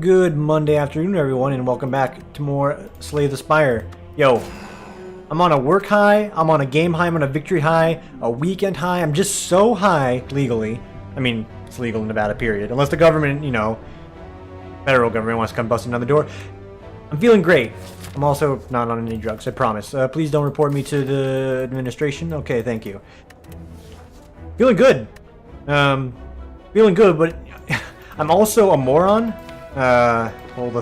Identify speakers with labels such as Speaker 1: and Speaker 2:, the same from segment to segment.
Speaker 1: Good Monday afternoon, everyone, and welcome back to more Slay the Spire. Yo, I'm on a work high, I'm on a game high, I'm on a victory high, a weekend high. I'm just so high legally. I mean, it's legal in Nevada, period. Unless the government, federal government wants to come busting down the door. I'm feeling great. I'm also not on any drugs, I promise. Please don't report me to the administration. Okay, thank you. Feeling good. Feeling good, but I'm also a moron. Hold the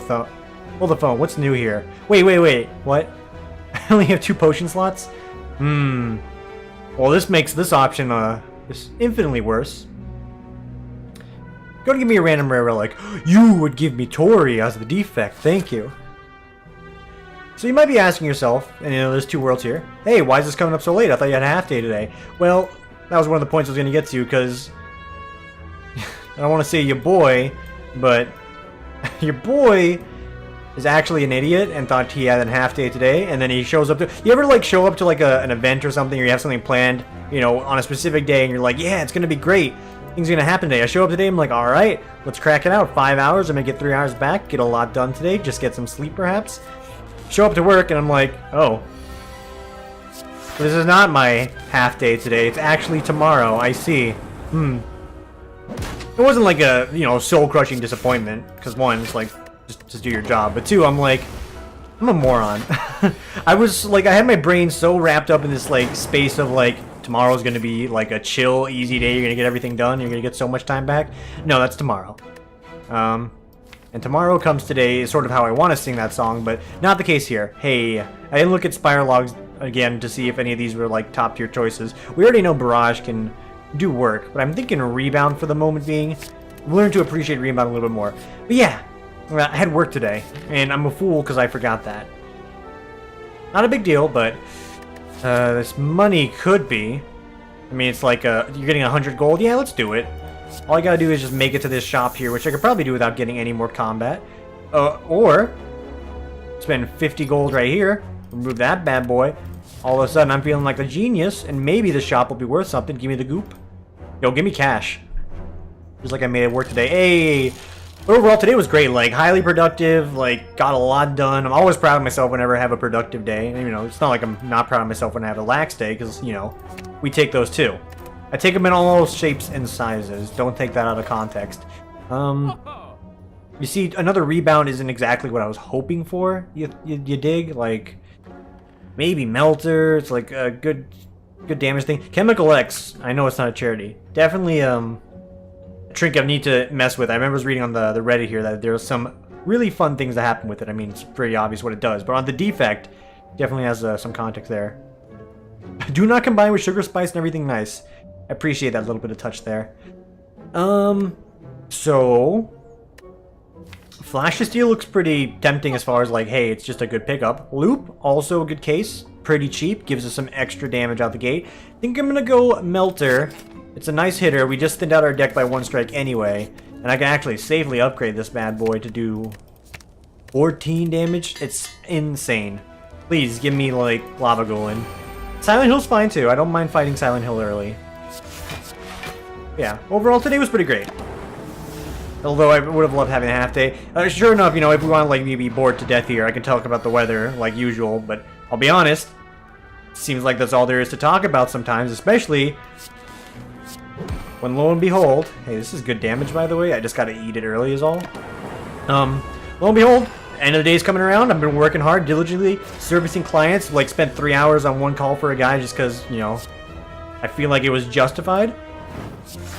Speaker 1: phone. What's new here? Wait. What? I only have 2 potion slots? Well, this makes this option, just infinitely worse. Go to give me a random rare relic. You would give me Tori as the defect. Thank you. So you might be asking yourself, and there's 2 worlds here. Hey, why is this coming up so late? I thought you had a half day today. Well, that was one of the points I was going to get to, because I don't want to say your boy, but your boy is actually an idiot and thought he had a half day today, and then he shows up to... You ever, show up to, an event or something, or you have something planned, on a specific day, and you're like, yeah, it's going to be great. Things are going to happen today. I show up today, I'm like, alright, let's crack it out. 5 hours, I'm going to get 3 hours back, get a lot done today, just get some sleep, perhaps. Show up to work, and I'm like, oh. This is not my half day today. It's actually tomorrow. I see. It wasn't like a, soul-crushing disappointment, because 1, it's like, just do your job. But 2, I'm like, I'm a moron. I was, I had my brain so wrapped up in this, space of, tomorrow's gonna be, a chill, easy day, you're gonna get everything done, you're gonna get so much time back. No, that's tomorrow. And tomorrow comes today is sort of how I want to sing that song, but not the case here. Hey, I didn't look at Spire logs again to see if any of these were, top tier choices. We already know Barrage can do work, but I'm thinking Rebound for the moment being. Learn to appreciate Rebound a little bit more. But yeah, I had work today, and I'm a fool because I forgot that. Not a big deal, but this money could be. I mean, it's like you're getting 100 gold. Yeah, let's do it. All I gotta do is just make it to this shop here, which I could probably do without getting any more combat. Or spend 50 gold right here, remove that bad boy. All of a sudden, I'm feeling like a genius, and maybe the shop will be worth something. Give me the goop. Yo, give me cash. Just like I made it work today. Hey! But overall, today was great. Highly productive. Got a lot done. I'm always proud of myself whenever I have a productive day. And, it's not like I'm not proud of myself when I have a lax day, because, we take those too. I take them in all shapes and sizes. Don't take that out of context. You see, another rebound isn't exactly what I was hoping for. You dig? Maybe Melter. It's a good damage thing. Chemical X. I know it's not a charity. Definitely a trinket I need to mess with. I remember reading on the Reddit here that there's some really fun things that happen with it. I mean, it's pretty obvious what it does. But on the defect, definitely has some context there. Do not combine with sugar, spice, and everything nice. I appreciate that little bit of touch there. So Flash of Steel looks pretty tempting as far as hey, it's just a good pickup. Loop, also a good case. Pretty cheap, gives us some extra damage out the gate. I think I'm gonna go Melter. It's a nice hitter. We just thinned out our deck by 1 strike anyway. And I can actually safely upgrade this bad boy to do 14 damage. It's insane. Please give me Lava Golem. Silent Hill's fine too. I don't mind fighting Silent Hill early. Yeah, overall today was pretty great. Although I would have loved having a half day. Sure enough, if we want to be bored to death here, I can talk about the weather like usual. But I'll be honest, it seems like that's all there is to talk about sometimes, especially when lo and behold, hey, this is good damage by the way. I just got to eat it early is all. Lo and behold, end of the day's coming around. I've been working hard, diligently servicing clients. Spent 3 hours on 1 call for a guy just because I feel like it was justified.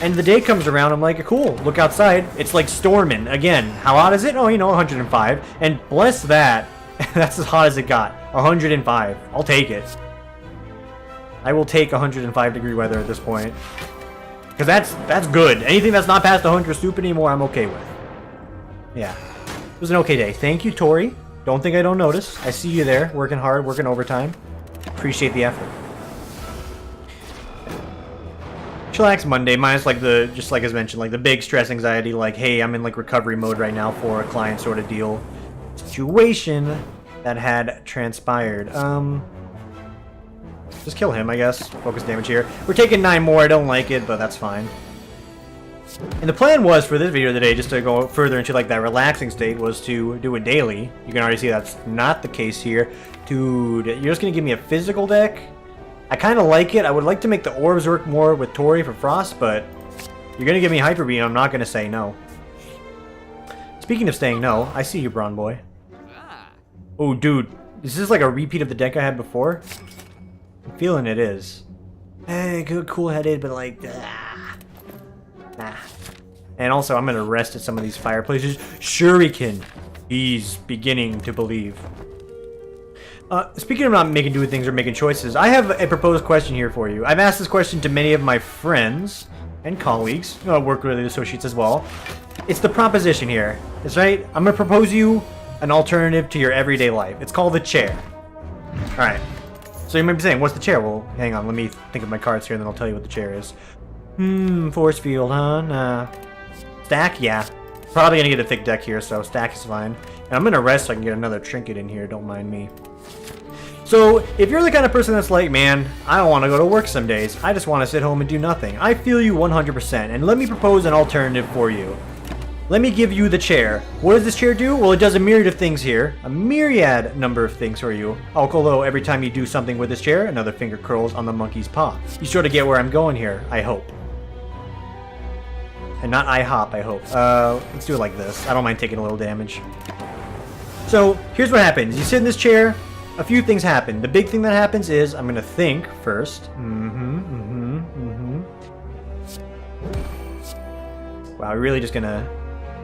Speaker 1: And the day comes around, I'm like, cool, look outside. It's storming. Again, how hot is it? Oh, 105. And bless that, that's as hot as it got. 105. I'll take it. I will take 105 degree weather at this point. Because that's good. Anything that's not past 100 soup anymore, I'm okay with. Yeah. It was an okay day. Thank you, Tori. Don't think I don't notice. I see you there, working hard, working overtime. Appreciate the effort. Chillax Monday, minus just like as mentioned, the big stress anxiety, hey, I'm in recovery mode right now for a client sort of deal situation that had transpired. Just kill him, I guess. Focus damage here. We're taking 9 more, I don't like it, but that's fine. And the plan was for this video today, just to go further into like that relaxing state, was to do it daily. You can already see that's not the case here. Dude, you're just gonna give me a physical deck? I kind of like it. I would like to make the orbs work more with Tori for Frost, but you're gonna give me Hyper Beam. I'm not gonna say no. Speaking of saying no, I see you, Brawn Boy. Oh, dude, is this like a repeat of the deck I had before? I'm feeling it is. Hey, good, cool-headed, but like, nah. And also, I'm gonna rest at some of these fireplaces. Shuriken, he's beginning to believe. Speaking of not making do with things or making choices, I have a proposed question here for you. I've asked this question to many of my friends and colleagues, work-related associates as well. It's the proposition here. That's right. I'm gonna propose you an alternative to your everyday life. It's called the chair. All right. So you might be saying, what's the chair? Well, hang on. Let me think of my cards here, and then I'll tell you what the chair is. Force field, huh? Nah. Stack? Yeah. Probably gonna get a thick deck here, so stack is fine. And I'm gonna rest so I can get another trinket in here. Don't mind me. So, if you're the kind of person that's like, man, I don't want to go to work some days. I just want to sit home and do nothing. I feel you 100%, and let me propose an alternative for you. Let me give you the chair. What does this chair do? Well, it does a myriad of things here. A myriad number of things for you. Although every time you do something with this chair, another finger curls on the monkey's paw. You sort of get where I'm going here, I hope. And not I hop, I hope. Let's do it like this. I don't mind taking a little damage. So, here's what happens. You sit in this chair, a few things happen. The big thing that happens is, I'm gonna think first. Wow, we're really just gonna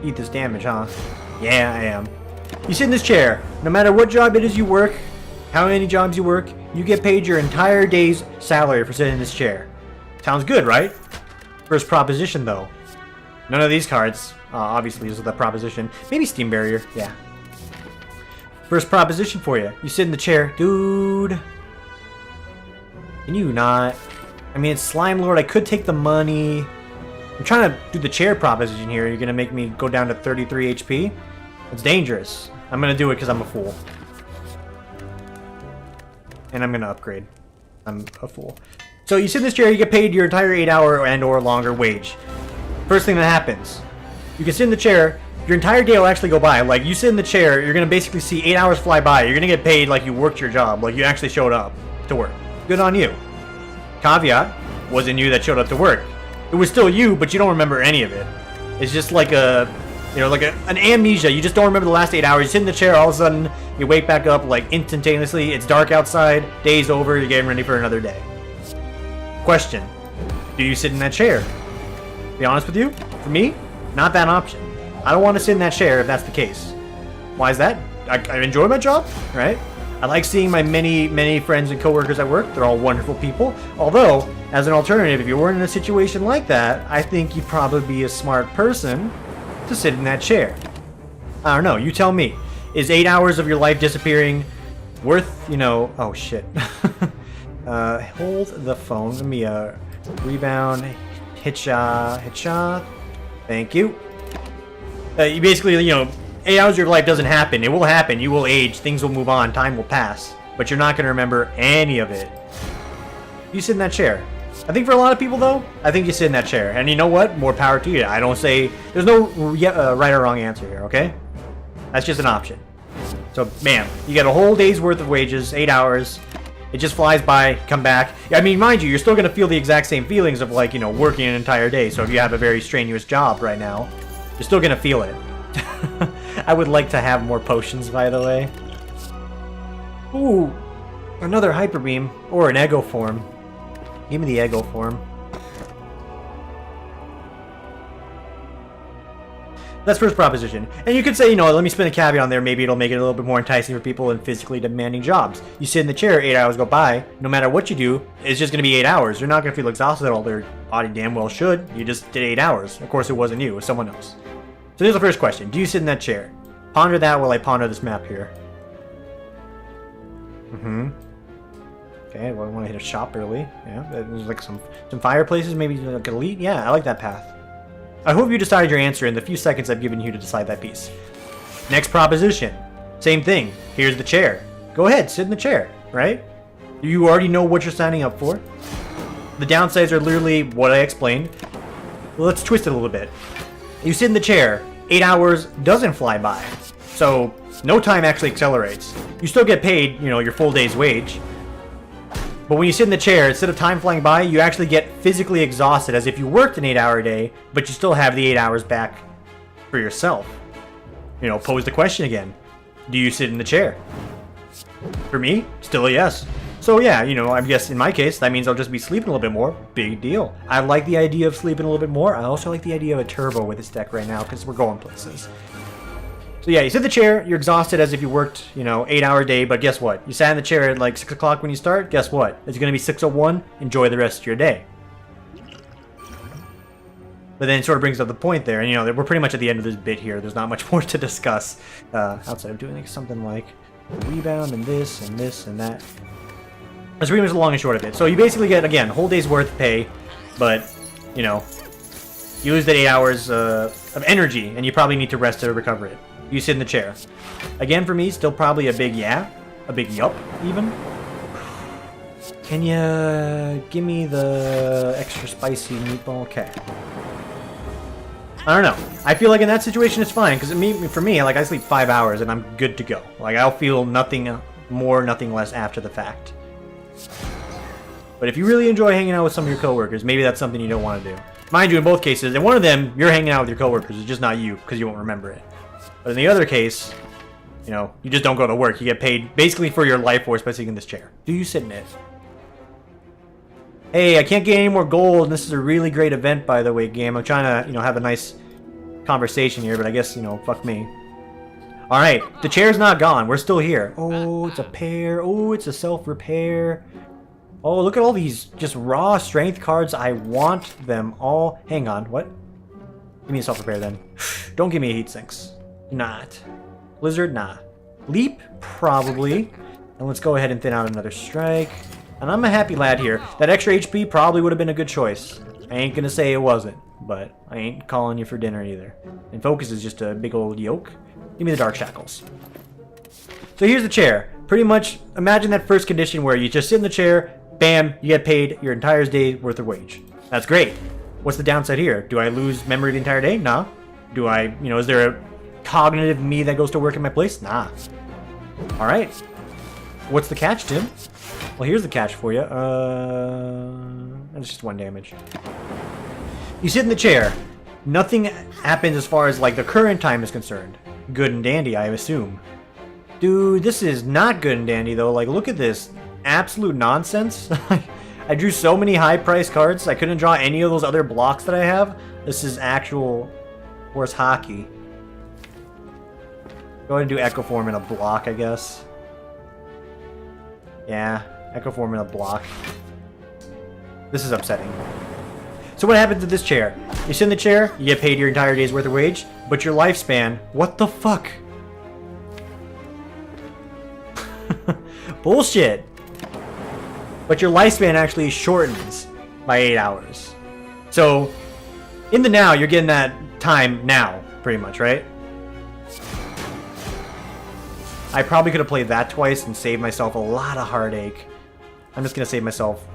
Speaker 1: eat this damage, huh? Yeah, I am. You sit in this chair. No matter what job it is you work, how many jobs you work, you get paid your entire day's salary for sitting in this chair. Sounds good, right? First proposition, though. None of these cards, obviously, is the proposition. Maybe Steam Barrier, yeah. First proposition for you. You sit in the chair. Dude. Can you not? I mean, it's Slime Lord. I could take the money. I'm trying to do the chair proposition here. You're going to make me go down to 33 HP? It's dangerous. I'm going to do it because I'm a fool. And I'm going to upgrade. I'm a fool. So you sit in this chair, you get paid your entire 8-hour and or longer wage. First thing that happens. You can sit in the chair. Your entire day will actually go by. Like, you sit in the chair, you're going to basically see 8 hours fly by. You're going to get paid like you worked your job. Like you actually showed up to work. Good on you. Caveat, wasn't you that showed up to work. It was still you, but you don't remember any of it. It's just like a, like an amnesia. You just don't remember the last 8 hours. You sit in the chair, all of a sudden, you wake back up like instantaneously. It's dark outside, day's over, you're getting ready for another day. Question, do you sit in that chair? Be honest with you, for me, not that option. I don't want to sit in that chair if that's the case. Why is that? I enjoy my job, right? I like seeing my many friends and coworkers at work. They're all wonderful people. Although, as an alternative, if you weren't in a situation like that, I think you'd probably be a smart person to sit in that chair. I don't know. You tell me. Is 8 hours of your life disappearing worth, oh shit. Hold the phone. Let me, rebound, hit shot. Thank you. You basically, 8 hours of your life doesn't happen. It will happen. You will age. Things will move on. Time will pass. But you're not going to remember any of it. You sit in that chair. I think for a lot of people, though, I think you sit in that chair. And you know what? More power to you. I don't say... There's no right or wrong answer here, okay? That's just an option. So, bam. You get a whole day's worth of wages, 8 hours. It just flies by, come back. I mean, mind you, you're still going to feel the exact same feelings of, like, working an entire day. So if you have a very strenuous job right now, you're still going to feel it. I would like to have more potions, by the way. Ooh, another Hyper Beam. Or an Ego form. Give me the Ego form. That's first proposition. And you could say, let me spin a caveat on there. Maybe it'll make it a little bit more enticing for people in physically demanding jobs. You sit in the chair, 8 hours go by. No matter what you do, it's just going to be 8 hours. You're not going to feel exhausted at all. Their body damn well should. You just did 8 hours. Of course, it wasn't you. It was someone else. So here's the first question. Do you sit in that chair? Ponder that while I ponder this map here. Okay, well, I want to hit a shop early. Yeah, there's like some fireplaces, maybe like elite. Yeah, I like that path. I hope you decided your answer in the few seconds I've given you to decide that piece. Next proposition. Same thing. Here's the chair. Go ahead, sit in the chair, right? You already know what you're signing up for. The downsides are literally what I explained. Well, let's twist it a little bit. You sit in the chair, 8 hours doesn't fly by. So, no time actually accelerates. You still get paid, you know, your full day's wage. But when you sit in the chair, instead of time flying by, you actually get physically exhausted as if you worked an 8-hour day, but you still have the 8 hours back for yourself. You know, pose the question again. Do you sit in the chair? For me, still a yes. So yeah, you know, I guess in my case, that means I'll just be sleeping a little bit more. Big deal. I like the idea of sleeping a little bit more. I also like the idea of a turbo with this deck right now, because we're going places. So yeah, you sit in the chair, you're exhausted as if you worked, you know, 8-hour day, but guess what? You sat in the chair at like 6 o'clock when you start, guess what? It's going to be 6:01, enjoy the rest of your day. But then it sort of brings up the point there, and you know, we're pretty much at the end of this bit here. There's not much more to discuss outside of doing like something like rebound and this and this and that. That's pretty much the long and short of it. So you basically get, again, a whole day's worth of pay, but, you know, you lose that 8 hours of energy, and you probably need to rest to recover it. You sit in the chair. Again, for me, still probably a big yeah, a big yup, even. Can you give me the extra spicy meatball? Okay. I don't know. I feel like in that situation it's fine, because for me, like, I sleep 5 hours and I'm good to go. Like, I'll feel nothing more, nothing less after the fact. But if you really enjoy hanging out with some of your coworkers, maybe that's something you don't want to do. Mind you, in both cases, in one of them, you're hanging out with your coworkers, it's just not you, because you won't remember it. But in the other case, you know, you just don't go to work. You get paid basically for your life force by sitting in this chair. Do you sit in it? Hey, I can't get any more gold. This is a really great event, by the way, game. I'm trying to, you know, have a nice conversation here, but I guess, you know, fuck me. Alright, the chair's not gone. We're still here. Oh, it's a pair. Oh, it's a self-repair. Oh, look at all these just raw strength cards. I want them all. Hang on, what? Give me a self-repair then. Don't give me a heat sinks. Not. Blizzard, nah. Leap, probably. And let's go ahead and thin out another strike. And I'm a happy lad here. That extra HP probably would have been a good choice. I ain't gonna say it wasn't, but I ain't calling you for dinner either. And focus is just a big old yoke. Give me the Dark Shackles. So here's the chair. Pretty much, imagine that first condition where you just sit in the chair, bam, you get paid your entire day's worth of wage. That's great. What's the downside here? Do I lose memory the entire day? Nah. Do I, you know, is there a cognitive me that goes to work in my place? Nah. Alright. What's the catch, Tim? Well, here's the catch for you. That's just 1 damage. You sit in the chair. Nothing happens as far as, like, the current time is concerned. Good and dandy, I assume. Dude, this is not good and dandy, though. Like, look at this. Absolute nonsense. I drew so many high-priced cards, I couldn't draw any of those other blocks that I have. This is actual horse hockey. Go ahead and do Echo Form in a block, I guess. Yeah, Echo Form in a block. This is upsetting. So what happens to this chair? You sit in the chair, you get paid your entire day's worth of wage, but your lifespan, what the fuck? Bullshit. But your lifespan actually shortens by 8 hours. So, in the now, you're getting that time now, pretty much, right? I probably could have played that twice and saved myself a lot of heartache. I'm just going to save myself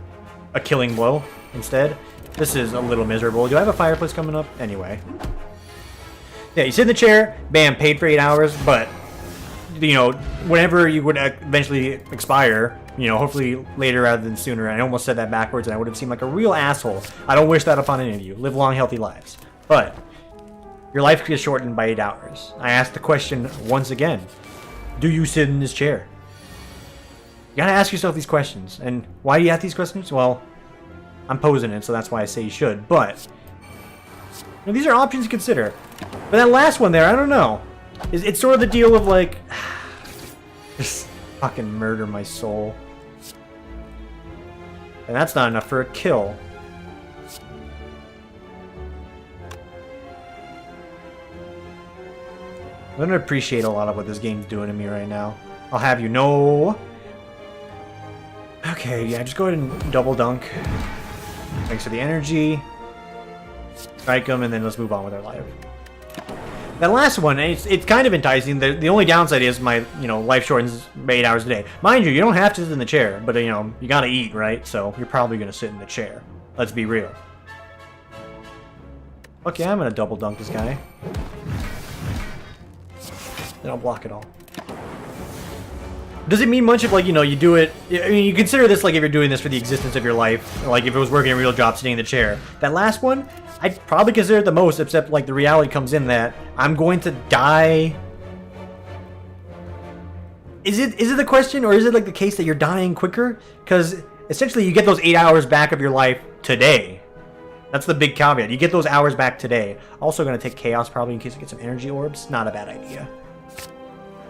Speaker 1: a killing blow instead. This is a little miserable. Do I have a fireplace coming up? Anyway. Yeah, you sit in the chair, bam, paid for 8 hours, but, you know, whenever you would eventually expire, you know, hopefully later rather than sooner. I almost said that backwards and I would have seemed like a real asshole. I don't wish that upon any of you. Live long, healthy lives. But your life gets shortened by 8 hours. I asked the question once again. Do you sit in this chair? You gotta ask yourself these questions. And why do you ask these questions? Well, I'm posing it, so that's why I say you should. But you know, these are options to consider. But that last one there, I don't know. It's sort of the deal of like, just fucking murder my soul. And that's not enough for a kill. I'm gonna appreciate a lot of what this game's doing to me right now. I'll have you know. Okay, yeah, just go ahead and double dunk. Thanks for the energy. Strike them, and then let's move on with our life. That last one, it's kind of enticing. The only downside is my, you know, life shortens by 8 hours a day. Mind you, you don't have to sit in the chair, but, you know, you gotta eat, right? So you're probably gonna sit in the chair. Let's be real. Fuck yeah, I'm gonna double dunk this guy. Then I'll block it all. Does it mean much if, like, you know, you do it... I mean, you consider this like if you're doing this for the existence of your life. Like, if it was working a real job sitting in the chair. That last one, I'd probably consider it the most, except, like, the reality comes in that I'm going to die... Is it the question, or is it, like, the case that you're dying quicker? Because, essentially, you get those 8 hours back of your life today. That's the big caveat. You get those hours back today. Also going to take Chaos, probably, in case I get some energy orbs. Not a bad idea.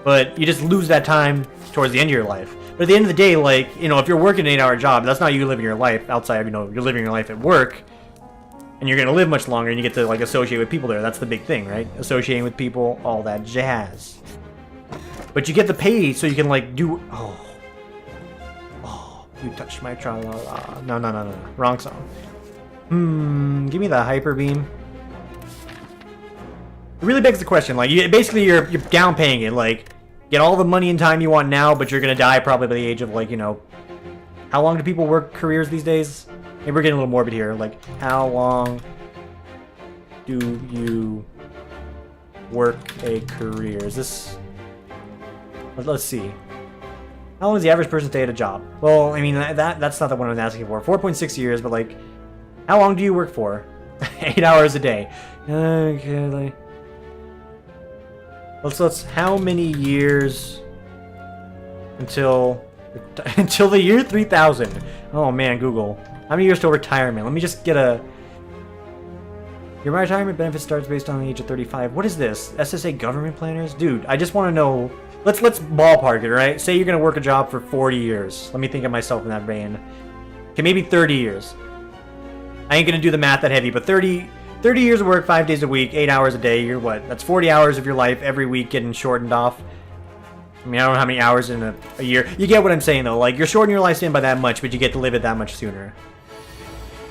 Speaker 1: But you just lose that time towards the end of your life. But at the end of the day, like, you know, if you're working an 8-hour job, that's not you living your life outside of, you know, you're living your life at work. And you're going to live much longer, and you get to, like, associate with people there. That's the big thing, right? Associating with people, all that jazz. But you get the pay so you can, like, do... Oh, you touched my tra-la-la. No. Wrong song. Give me the hyper beam. It really begs the question, like, basically you're downpaying it, like, get all the money and time you want now, but you're gonna die probably by the age of, like, you know, how long do people work careers these days? Maybe we're getting a little morbid here, like, how long do you work a career? Is this... Let's see. How long does the average person stay at a job? Well, I mean, that's not the one I was asking for. 4.6 years, but, like, how long do you work for? 8 hours a day. Okay, like... Let's how many years until the year 3000? Oh man, Google. How many years till retirement? Let me just get a... Your retirement benefit starts based on the age of 35. What is this? SSA government planners? Dude, I just want to know... Let's ballpark it, right? Say you're going to work a job for 40 years. Let me think of myself in that vein. Okay, maybe 30 years. I ain't going to do the math that heavy, but 30 years of work, 5 days a week, 8 hours a day, you're what? That's 40 hours of your life every week getting shortened off. I mean, I don't know how many hours in a year. You get what I'm saying, though. Like, you're shortening your lifespan by that much, but you get to live it that much sooner.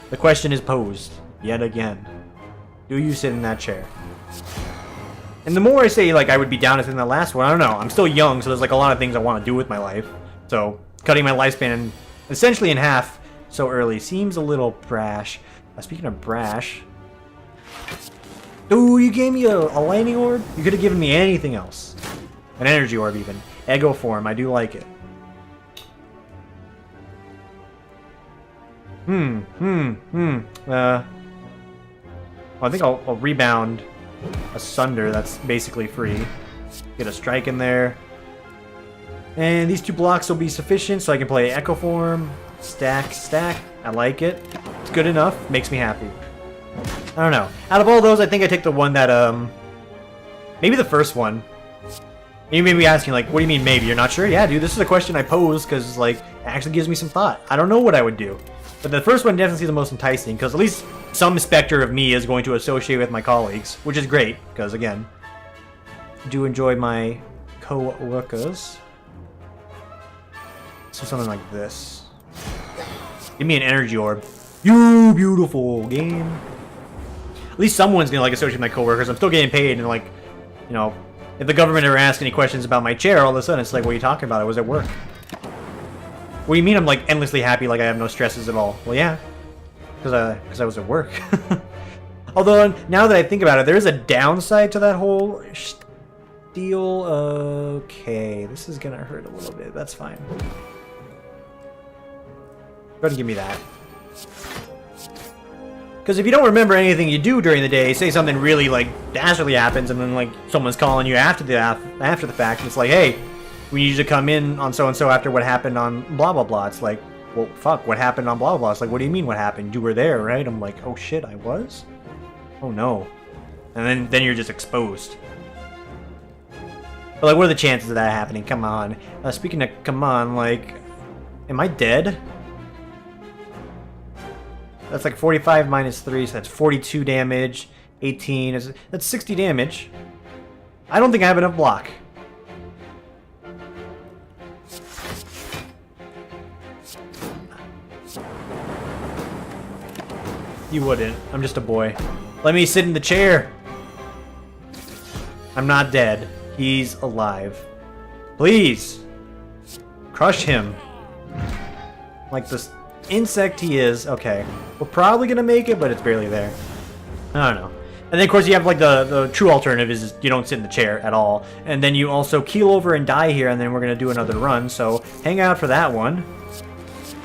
Speaker 1: The question is posed, yet again. Do you sit in that chair? And the more I say, like, I would be down to sit in that last one, I don't know. I'm still young, so there's, like, a lot of things I want to do with my life. So, cutting my lifespan essentially in half so early seems a little brash. Speaking of brash... Ooh, you gave me a lightning orb? You could have given me anything else. An energy orb, even. Ego form, I do like it. I think I'll rebound Asunder, that's basically free. Get a strike in there. And these 2 blocks will be sufficient, so I can play Echo Form. Stack. I like it. It's good enough. Makes me happy. I don't know. Out of all those, I think I take the one that, maybe the first one. You may be asking, like, what do you mean maybe? You're not sure? Yeah, dude, this is a question I pose because, like, it actually gives me some thought. I don't know what I would do. But the first one definitely seems the most enticing because at least some specter of me is going to associate with my colleagues, which is great because, again, I do enjoy my co-workers. So something like this. Give me an energy orb. You beautiful game. At least someone's gonna, like, associate with my coworkers. I'm still getting paid, and, like, you know, if the government ever asks any questions about my chair, all of a sudden it's like, what are you talking about? I was at work. What do you mean I'm, like, endlessly happy, like I have no stresses at all? Well, yeah, because I was at work. Although, now that I think about it, there is a downside to that whole deal. Okay, this is gonna hurt a little bit. That's fine. Go ahead and give me that. Because if you don't remember anything you do during the day, say something really, like, dastardly happens, and then, like, someone's calling you after the fact, and it's like, hey, we need you to come in on so-and-so after what happened on blah-blah-blah. It's like, well, fuck, what happened on blah-blah-blah? It's like, what do you mean what happened? You were there, right? I'm like, oh shit, I was? Oh no. And then you're just exposed. But, like, what are the chances of that happening? Come on. Speaking of come on, like, am I dead? That's like 45 minus 3, so that's 42 damage. 18, that's 60 damage. I don't think I have enough block. You wouldn't. I'm just a boy. Let me sit in the chair. I'm not dead. He's alive. Please. Crush him. Like this insect he is. Okay. We're probably gonna make it, but it's barely there. I don't know. And then, of course, you have, like, the true alternative is you don't sit in the chair at all. And then you also keel over and die here, and then we're going to do another run. So hang out for that one.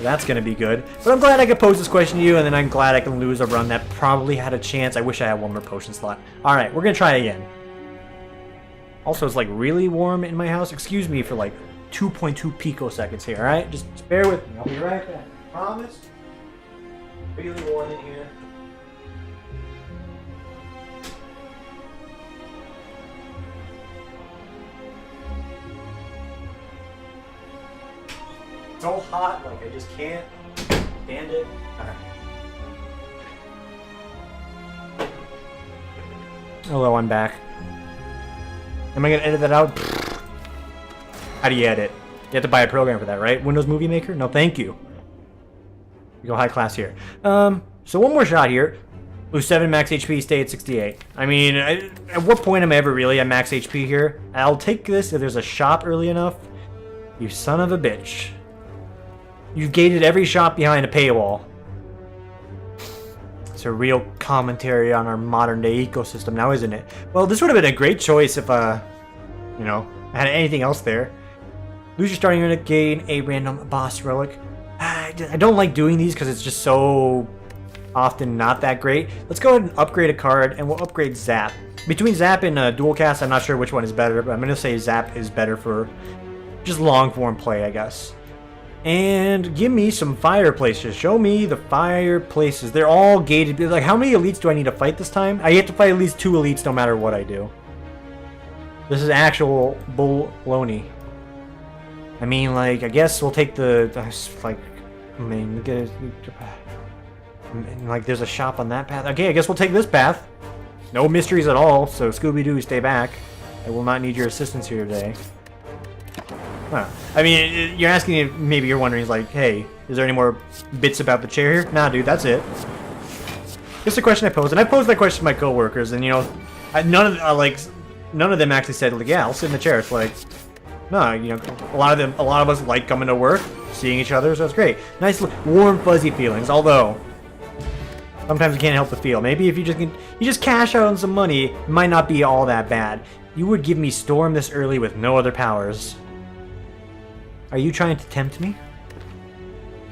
Speaker 1: That's going to be good. But I'm glad I could pose this question to you, and then I'm glad I can lose a run that probably had a chance. I wish I had one more potion slot. All right, we're going to try again. Also, it's, like, really warm in my house. Excuse me for, like, 2.2 picoseconds here, all right? Just bear with me. I'll be right back. Promise? Really warm in here. So hot, like I just can't stand it. Alright. Hello, I'm back. Am I gonna edit that out? How do you edit? You have to buy a program for that, right? Windows Movie Maker? No, thank you. We go high class here. So one more shot here. Lose 7 max HP, stay at 68. I mean, at what point am I ever really at max HP here? I'll take this if there's a shop early enough. You son of a bitch. You've gated every shop behind a paywall. It's a real commentary on our modern day ecosystem now, isn't it? Well, this would have been a great choice if, you know, I had anything else there. Lose your starting unit, gain a random boss relic. I don't like doing these because it's just so often not that great. Let's go ahead and upgrade a card, and we'll upgrade Zap. Between Zap and Dual Cast, I'm not sure which one is better, but I'm going to say Zap is better for just long form play, I guess. And give me some fireplaces. Show me the fireplaces. They're all gated. Like, how many elites do I need to fight this time? I have to fight at least 2 elites no matter what I do. This is actual baloney. I mean, like, I guess we'll take the like, I mean, like, there's a shop on that path. Okay, I guess we'll take this path. No mysteries at all, so Scooby-Doo, stay back. I will not need your assistance here today. Huh. I mean, you're asking if maybe you're wondering, like, hey, is there any more bits about the chair here? Nah, dude, that's it. Just a question I posed, and I posed that question to my coworkers, and you know, none of them actually said, like, yeah, I'll sit in the chair. It's like, no, you know, a lot of us like coming to work, seeing each other, so it's great. Nice, warm, fuzzy feelings. Although sometimes you can't help but feel. Maybe if you just cash out on some money, it might not be all that bad. You would give me Storm this early with no other powers. Are you trying to tempt me?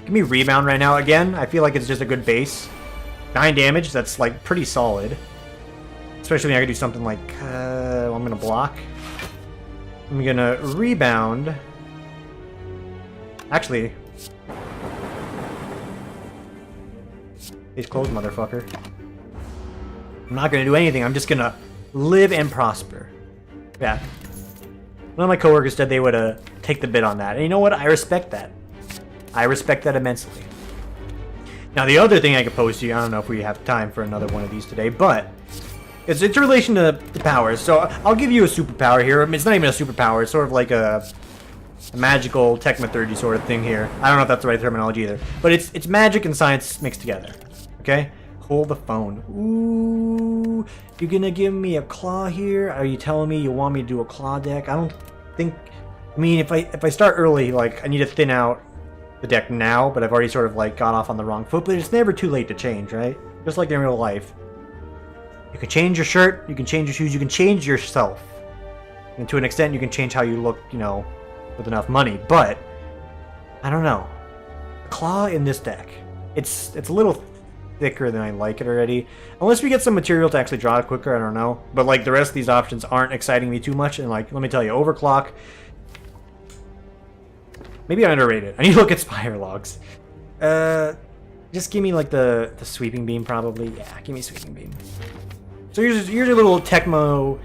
Speaker 1: Give me Rebound right now. Again, I feel like it's just a good base. 9 damage, that's like pretty solid. Especially when I could do something like, I'm gonna block. I'm gonna Rebound. Actually. Case closed, motherfucker. I'm not gonna do anything, I'm just gonna live and prosper. Yeah. One of my coworkers said they would take the bid on that. And you know what? I respect that. I respect that immensely. Now, the other thing I could pose to you, I don't know if we have time for another one of these today, but it's in relation to the powers. So I'll give you a superpower here. I mean, it's not even a superpower. It's sort of like a magical technothurgy sort of thing here. I don't know if that's the right terminology either. But it's magic and science mixed together. Okay? Hold the phone. Ooh, you're gonna give me a claw here? Are you telling me you want me to do a claw deck? I don't think. I mean, if I start early, like, I need to thin out the deck now, but I've already sort of like got off on the wrong foot. But it's never too late to change, right? Just like in real life, you can change your shirt, you can change your shoes, you can change yourself, and to an extent, you can change how you look, you know, with enough money. But I don't know. Claw in this deck, it's a little thicker than I like it already. Unless we get some material to actually draw it quicker, I don't know. But like the rest of these options aren't exciting me too much. And like, let me tell you, Overclock. Maybe I underrated. I need to look at Spire logs. Just give me like the sweeping beam probably. Yeah, give me sweeping beam. So here's your little Tecmo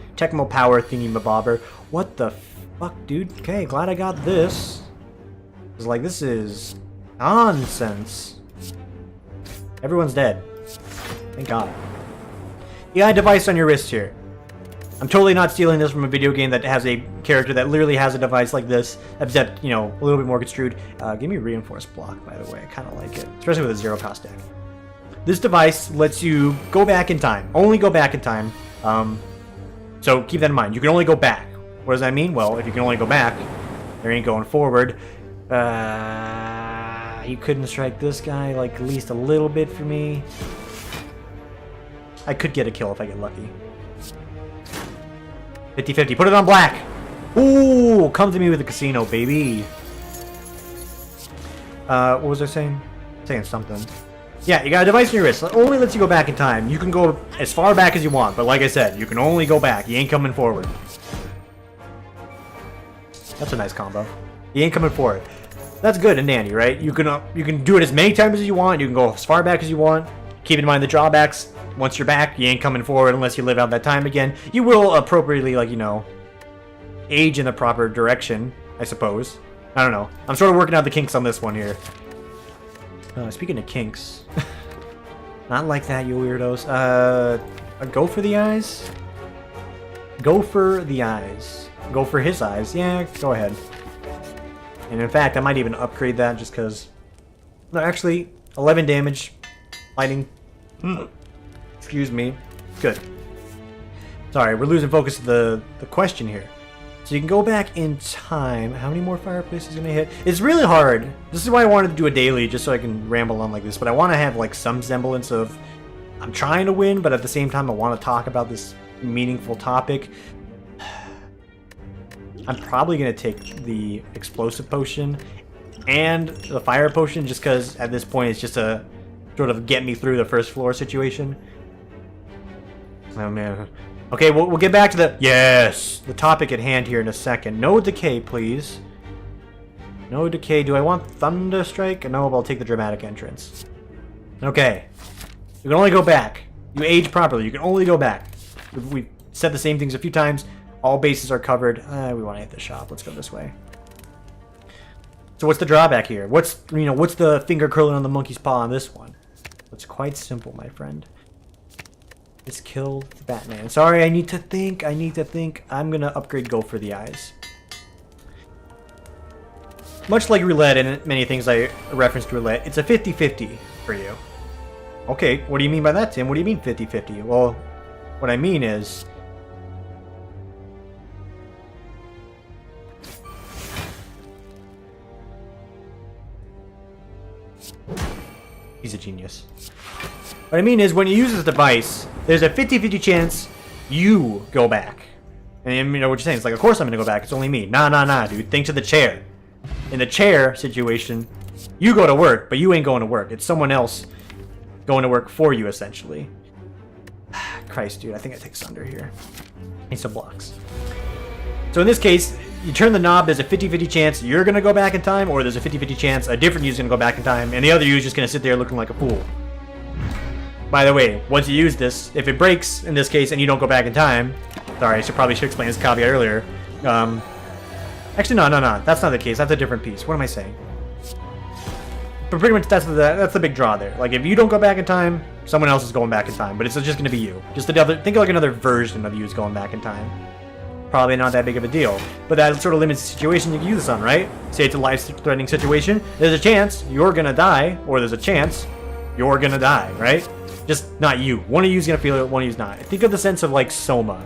Speaker 1: power thingy mabobber. What the fuck, dude? Okay, glad I got this. Cause like this is nonsense. Everyone's dead. Thank God. You got a device on your wrist here. I'm totally not stealing this from a video game that has a character that literally has a device like this, except, you know, a little bit more construed. Give me reinforced block, by the way. I kind of like it, especially with a zero cost deck. This device lets you go back in time. Only go back in time. So keep that in mind. You can only go back. What does that mean? Well, if you can only go back, there ain't going forward. You couldn't strike this guy like at least a little bit for me. I could get a kill if I get lucky. 50-50. Put it on black. Ooh, come to me with the casino, baby. What was I saying? Saying something. Yeah, you got a device in your wrist. It only lets you go back in time. You can go as far back as you want, but like I said, you can only go back. You ain't coming forward. That's a nice combo. You ain't coming forward. That's good and dandy, right? You can do it as many times as you want. You can go as far back as you want. Keep in mind the drawbacks. Once you're back, you ain't coming forward unless you live out that time again. You will appropriately, like, you know, age in the proper direction, I suppose. I don't know. I'm sort of working out the kinks on this one here. Speaking of kinks. Not like that, you weirdos. Go for the eyes? Go for the eyes. Go for his eyes. Yeah, go ahead. And in fact, I might even upgrade that just because... No, actually, 11 damage. Lighting. Excuse me. Good. Sorry, we're losing focus of the question here. So you can go back in time. How many more fireplaces going to hit? It's really hard. This is why I wanted to do a daily, just so I can ramble on like this. But I want to have like some semblance of... I'm trying to win, but at the same time I want to talk about this meaningful topic. I'm probably going to take the explosive potion and the fire potion just because at this point it's just a sort of get me through the first floor situation. Oh man. Okay, we'll get back to the topic at hand here in a second. No decay, please. No decay. Do I want Thunderstrike? No, but I'll take the dramatic entrance. Okay. You can only go back. You age properly. You can only go back. We've said the same things a few times. All bases are covered. We want to hit the shop. Let's go this way. So what's the drawback here? What's the finger curling on the monkey's paw on this one? It's quite simple, my friend. Let's kill the Batman. Sorry, I need to think. I'm going to upgrade Go for the Eyes. Much like roulette and many things I referenced roulette, it's a 50-50 for you. Okay, what do you mean by that, Tim? What do you mean 50-50? Well, what I mean is... He's a genius. What I mean is, when you use this device, there's a 50-50 chance you go back. And you know what you're saying? It's like, of course I'm going to go back. It's only me. Nah, dude. Think to the chair. In the chair situation, you go to work, but you ain't going to work. It's someone else going to work for you, essentially. Christ, dude. I think I take Sunder here. Need some blocks. So in this case, you turn the knob, there's a 50-50 chance you're going to go back in time, or there's a 50-50 chance a different user's going to go back in time, and the other user's just going to sit there looking like a fool. By the way, once you use this, if it breaks, in this case, and you don't go back in time... Sorry, I probably should explain this caveat earlier. Actually, no. That's not the case. That's a different piece. What am I saying? But pretty much that's the big draw there. Like, if you don't go back in time, someone else is going back in time. But it's just going to be you. Just another... Think of like another version of you is going back in time. Probably not that big of a deal. But that sort of limits the situation you can use this on, right? Say it's a life-threatening situation. There's a chance you're going to die, or there's a chance you're going to die, right? Just not you. One of you's gonna feel it, one of you's not. Think of the sense of like Soma.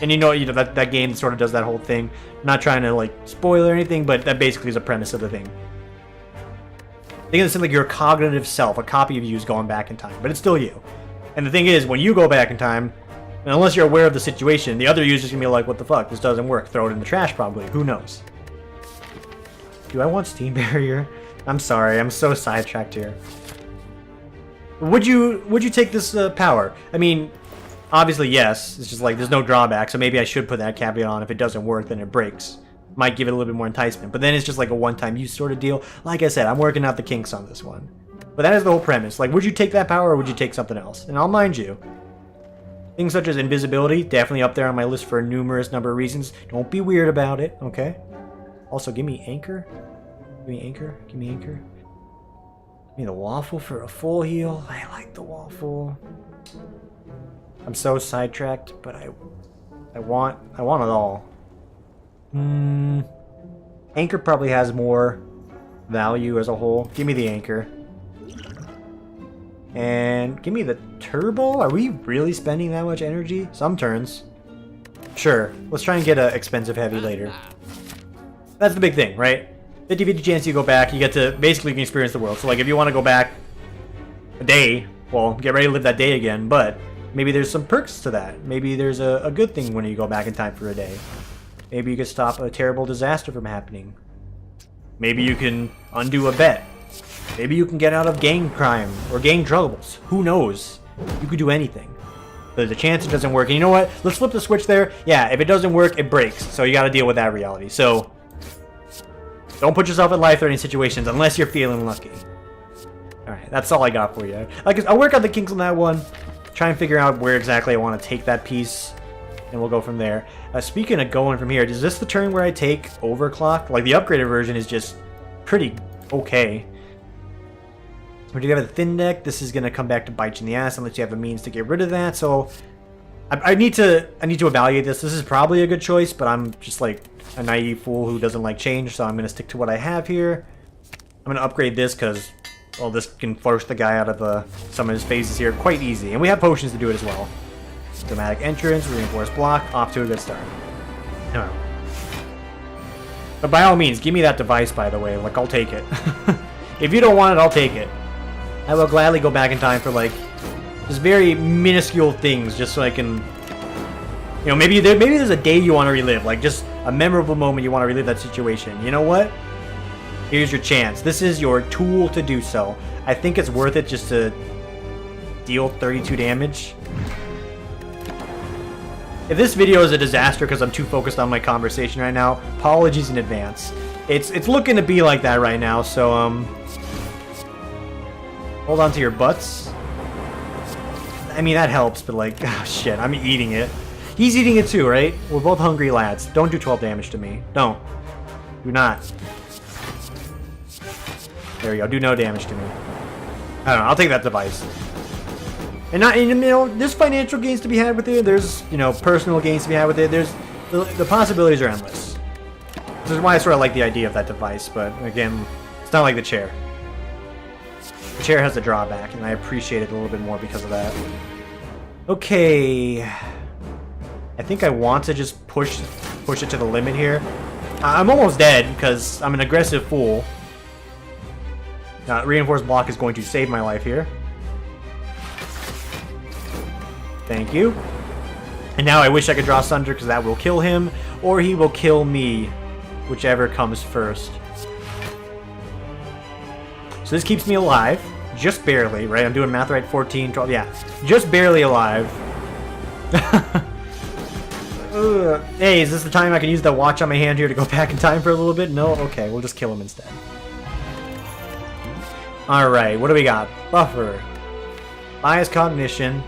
Speaker 1: And you know that game sort of does that whole thing. I'm not trying to like spoil or anything, but that basically is a premise of the thing. Think of it like your cognitive self, a copy of you is going back in time, but it's still you. And the thing is, when you go back in time, and unless you're aware of the situation, the other user's gonna be like, what the fuck, this doesn't work. Throw it in the trash probably. Who knows? Do I want Steam Barrier? I'm sorry, I'm so sidetracked here. Would you take this power? I mean, obviously yes. It's just like there's no drawback, so maybe I should put that caveat on. If it doesn't work, then it breaks. Might give it a little bit more enticement, but then it's just like a one-time use sort of deal. Like I said, I'm working out the kinks on this one. But that is the whole premise. Like, would you take that power or would you take something else? And I'll mind you, things such as invisibility, definitely up there on my list for a numerous number of reasons. Don't be weird about it, okay? Also, give me anchor. Give me anchor. Give me anchor. Give me the waffle for a full heal. I like the waffle. I'm so sidetracked, but I want it all. Anchor probably has more value as a whole. Give me the anchor. And give me the turbo? Are we really spending that much energy? Some turns. Sure. Let's try and get an expensive heavy later. That's the big thing, right? 50-50 chance you go back, you get to basically experience the world. So like if you want to go back a day, well, get ready to live that day again, but Maybe there's some perks to that. Maybe there's a good thing when you go back in time for a day. Maybe you could stop a terrible disaster from happening. Maybe you can undo a bet. Maybe you can get out of gang crime or gang troubles. Who knows? You could do anything. There's a chance it doesn't work. And you know what? Let's flip the switch there. Yeah, if it doesn't work, it breaks. So you got to deal with that reality. So don't put yourself in life-threatening situations unless you're feeling lucky. Alright, that's all I got for you. I'll work out the kinks on that one. Try and figure out where exactly I want to take that piece. And we'll go from there. Speaking of going from here, is this the turn where I take overclock? Like, the upgraded version is just pretty okay. When you have a thin deck, this is going to come back to bite you in the ass unless you have a means to get rid of that. So I need to evaluate this. This is probably a good choice, but I'm just like a naive fool who doesn't like change, so I'm going to stick to what I have here. I'm going to upgrade this because, well, this can force the guy out of some of his phases here quite easy. And we have potions to do it as well. Dramatic entrance, reinforced block, off to a good start. Alright. But by all means, give me that device, by the way. Like, I'll take it. If you don't want it, I'll take it. I will gladly go back in time for, like, just very minuscule things, just so I can... You know, maybe there's a day you want to relive. Like, just a memorable moment you want to relive that situation. You know what? Here's your chance. This is your tool to do so. I think it's worth it just to deal 32 damage. If this video is a disaster because I'm too focused on my conversation right now, apologies in advance. It's looking to be like that right now, so hold on to your butts. I mean, that helps, but like, oh shit, I'm eating it. He's eating it too, right? We're both hungry lads. Don't do 12 damage to me. Don't. Do not. There we go. Do no damage to me. I don't know. I'll take that device. And not, you know, there's financial gains to be had with it. There's, you know, personal gains to be had with it. There's the possibilities are endless. This is why I sort of like the idea of that device. But again, it's not like the chair. The chair has a drawback, and I appreciate it a little bit more because of that. Okay, I think I want to just push it to the limit here. I'm almost dead because I'm an aggressive fool. Reinforced block is going to save my life here. Thank you. And now I wish I could draw Sunder because that will kill him, or he will kill me, whichever comes first. So this keeps me alive, just barely, right? I'm doing math right, 14, 12, yeah. Just barely alive. Hey, is this the time I can use the watch on my hand here to go back in time for a little bit? No? Okay, we'll just kill him instead. Alright, what do we got? Buffer. Bias Cognition.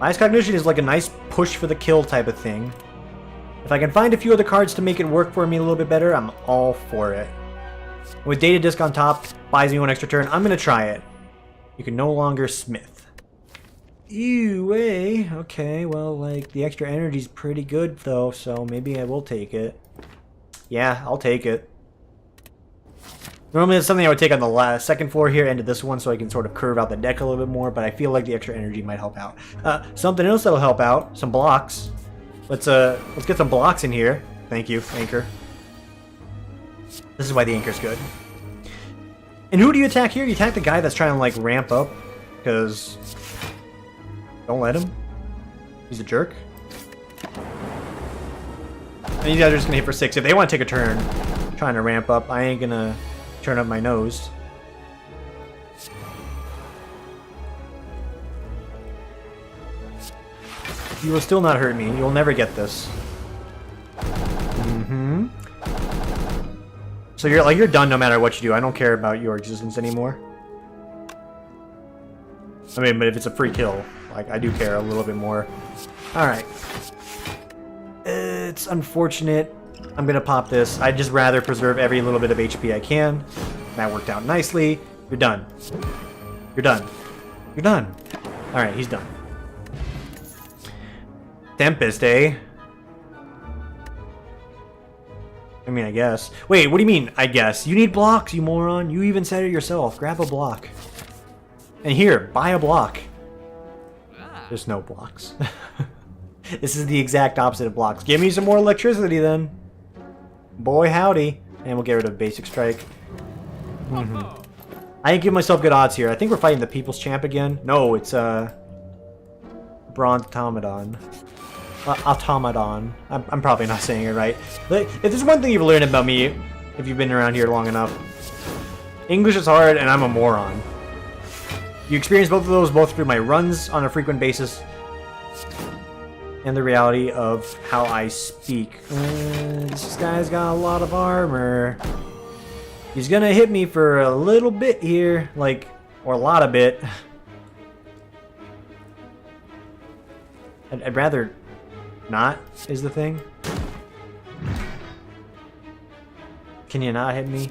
Speaker 1: Bias Cognition is like a nice push for the kill type of thing. If I can find a few other cards to make it work for me a little bit better, I'm all for it. With Data Disc on top, buys me one extra turn. I'm going to try it. You can no longer smith. Ew, eh? Okay, well, like, the extra energy's pretty good, though, so maybe I will take it. Yeah, I'll take it. Normally it's something I would take on the second floor here, into this one, so I can sort of curve out the deck a little bit more, but I feel like the extra energy might help out. Something else that'll help out, some blocks. Let's get some blocks in here. Thank you, Anchor. This is why the Anchor's good. And who do you attack here? You attack the guy that's trying to, like, ramp up, because... Don't let him. He's a jerk. And these guys are just gonna hit for 6. If they want to take a turn trying to ramp up, I ain't gonna turn up my nose. You will still not hurt me. You'll never get this. Mm-hmm. So you're done no matter what you do. I don't care about your existence anymore. I mean, but if it's a free kill, like, I do care a little bit more. Alright. It's unfortunate. I'm gonna pop this. I'd just rather preserve every little bit of HP I can. That worked out nicely. You're done. You're done. You're done. Alright, he's done. Tempest, eh? I mean, I guess. Wait, what do you mean, I guess? You need blocks, you moron. You even said it yourself. Grab a block. And here, buy a block. There's no blocks. This is the exact opposite of blocks. Give me some more electricity, then. Boy, howdy. And we'll get rid of basic strike. I didn't give myself good odds here. I think we're fighting the People's Champ again. No, it's, bronze automaton. Automaton. I'm probably not saying it right. But if there's one thing you've learned about me, if you've been around here long enough, English is hard and I'm a moron. You experience both of those both through my runs on a frequent basis and the reality of how I speak. This guy's got a lot of armor. He's gonna hit me for a little bit here, like, or a lot of bit. I'd rather not, is the thing. Can you not hit me?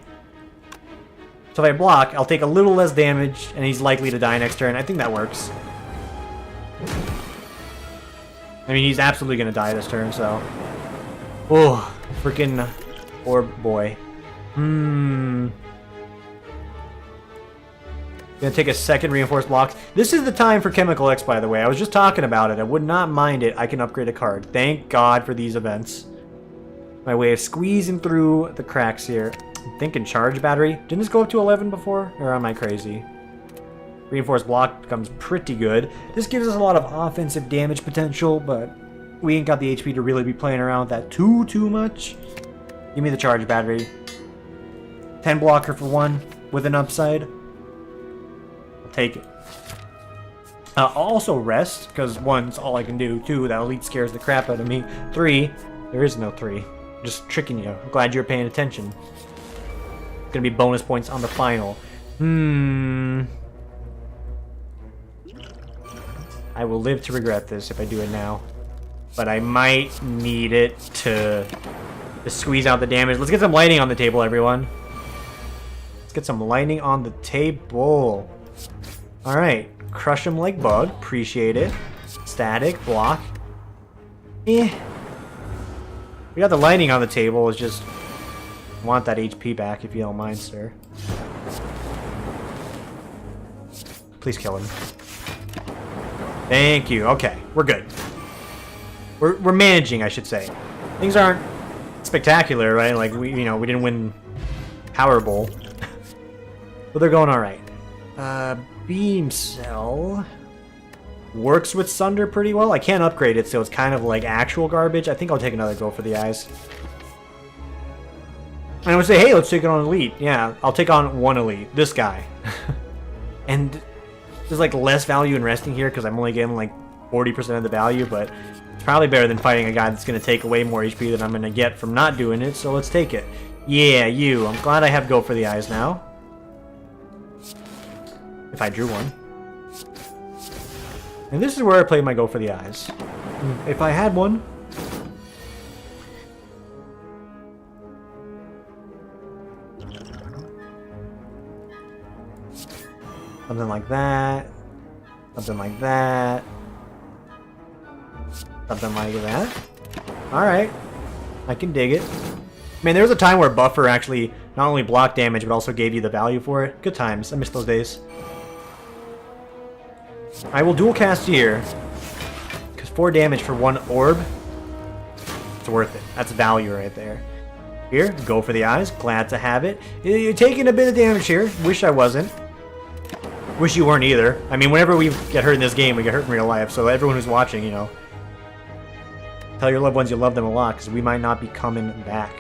Speaker 1: So if I block, I'll take a little less damage, and he's likely to die next turn. I think that works. I mean, he's absolutely gonna die this turn, so... Oh, freaking orb boy. Gonna take a second reinforced block. This is the time for Chemical X, by the way. I was just talking about it. I would not mind it. I can upgrade a card. Thank God for these events. My way of squeezing through the cracks here. I'm thinking charge battery. Didn't this go up to 11 before? Or am I crazy? Reinforced block becomes pretty good. This gives us a lot of offensive damage potential, but we ain't got the HP to really be playing around with that too much. Give me the charge battery. 10 blocker for 1 with an upside. I'll take it. I'll also rest, because 1's all I can do. 2, that elite scares the crap out of me. 3, there is no 3. I'm just tricking you. I'm glad you're paying attention. It's gonna be bonus points on the final. I will live to regret this if I do it now. But I might need it to squeeze out the damage. Let's get some lighting on the table, everyone. Let's get some lighting on the table. Alright. Crush him like bug. Appreciate it. Static. Block. We got the lighting on the table. It's just... want that HP back if you don't mind, sir. Please kill him. Thank you. Okay, we're good. We're managing, I should say. Things aren't spectacular, right? Like we didn't win Powerball, but they're going all right. Beam cell works with Sunder pretty well. I can't upgrade it, so it's kind of like actual garbage. I think I'll take another go for the eyes. And I would say, hey, let's take it on elite. Yeah, I'll take on 1 elite. This guy. And there's like less value in resting here because I'm only getting like 40% of the value, but it's probably better than fighting a guy that's going to take away more HP than I'm going to get from not doing it, so let's take it. Yeah, you. I'm glad I have go for the eyes now. If I drew one. And this is where I play my go for the eyes. If I had one. Something like that. Something like that. Something like that. Alright. I can dig it. Man, there was a time where Buffer actually not only blocked damage, but also gave you the value for it. Good times. I miss those days. I will dual cast here. Because 4 damage for 1 orb. It's worth it. That's value right there. Here, go for the eyes. Glad to have it. You're taking a bit of damage here. Wish I wasn't. Wish you weren't either. I mean, whenever we get hurt in this game, we get hurt in real life. So everyone who's watching, you know, tell your loved ones you love them a lot, because we might not be coming back.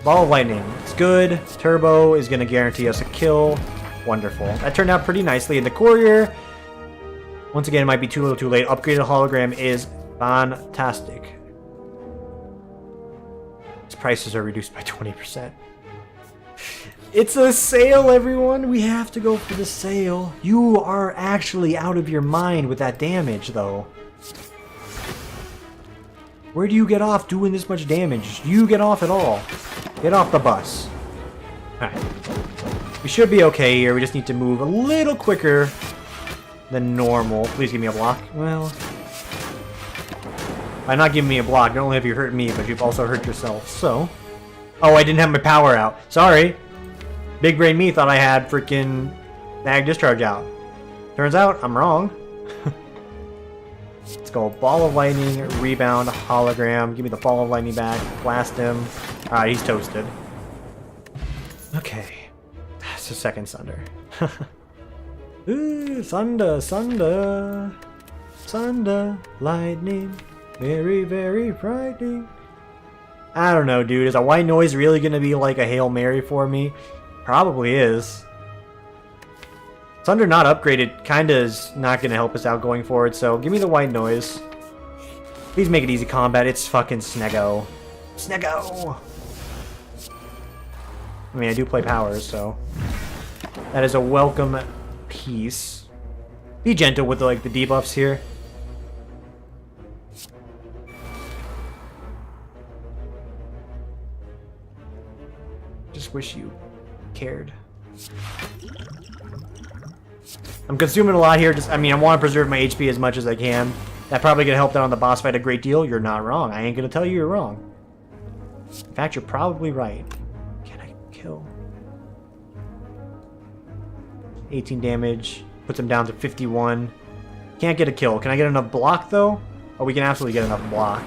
Speaker 1: Ball of Lightning. It's good. Turbo is going to guarantee us a kill. Wonderful. That turned out pretty nicely. In the courier, once again, it might be too little too late. Upgraded hologram is fantastic. Its prices are reduced by 20%. It's a sale, everyone. We have to go for the sale. You are actually out of your mind with that damage, though. Where do you get off doing this much damage? Do you get off at all? Get off the bus. Alright. We should be okay here. We just need to move a little quicker than normal. Please give me a block. Well, by not giving me a block, not only have you hurt me, but you've also hurt yourself. So... oh, I didn't have my power out. Sorry. Big brain me thought I had freaking mag discharge out. Turns out I'm wrong. Let's go ball of lightning, rebound, hologram. Give me the ball of lightning back. Blast him. Alright, he's toasted. Okay. That's the second Sunder. Ooh, Sunder. Thunder, lightning, very, very frightening. I don't know, dude. Is a white noise really gonna be like a Hail Mary for me? Probably is. Thunder not upgraded kinda is not gonna help us out going forward, so give me the white noise. Please make it easy combat. It's fucking Snego. Snego! I mean, I do play powers, so that is a welcome piece. Be gentle with the debuffs here. Just wish you cared. I'm consuming a lot here. I want to preserve my HP as much as I can. That probably gonna help out on the boss fight a great deal. You're not wrong. I ain't gonna tell you you're wrong. In fact, you're probably right. Can I kill? 18 damage. Puts him down to 51. Can't get a kill. Can I get enough block, though? Oh, we can absolutely get enough block.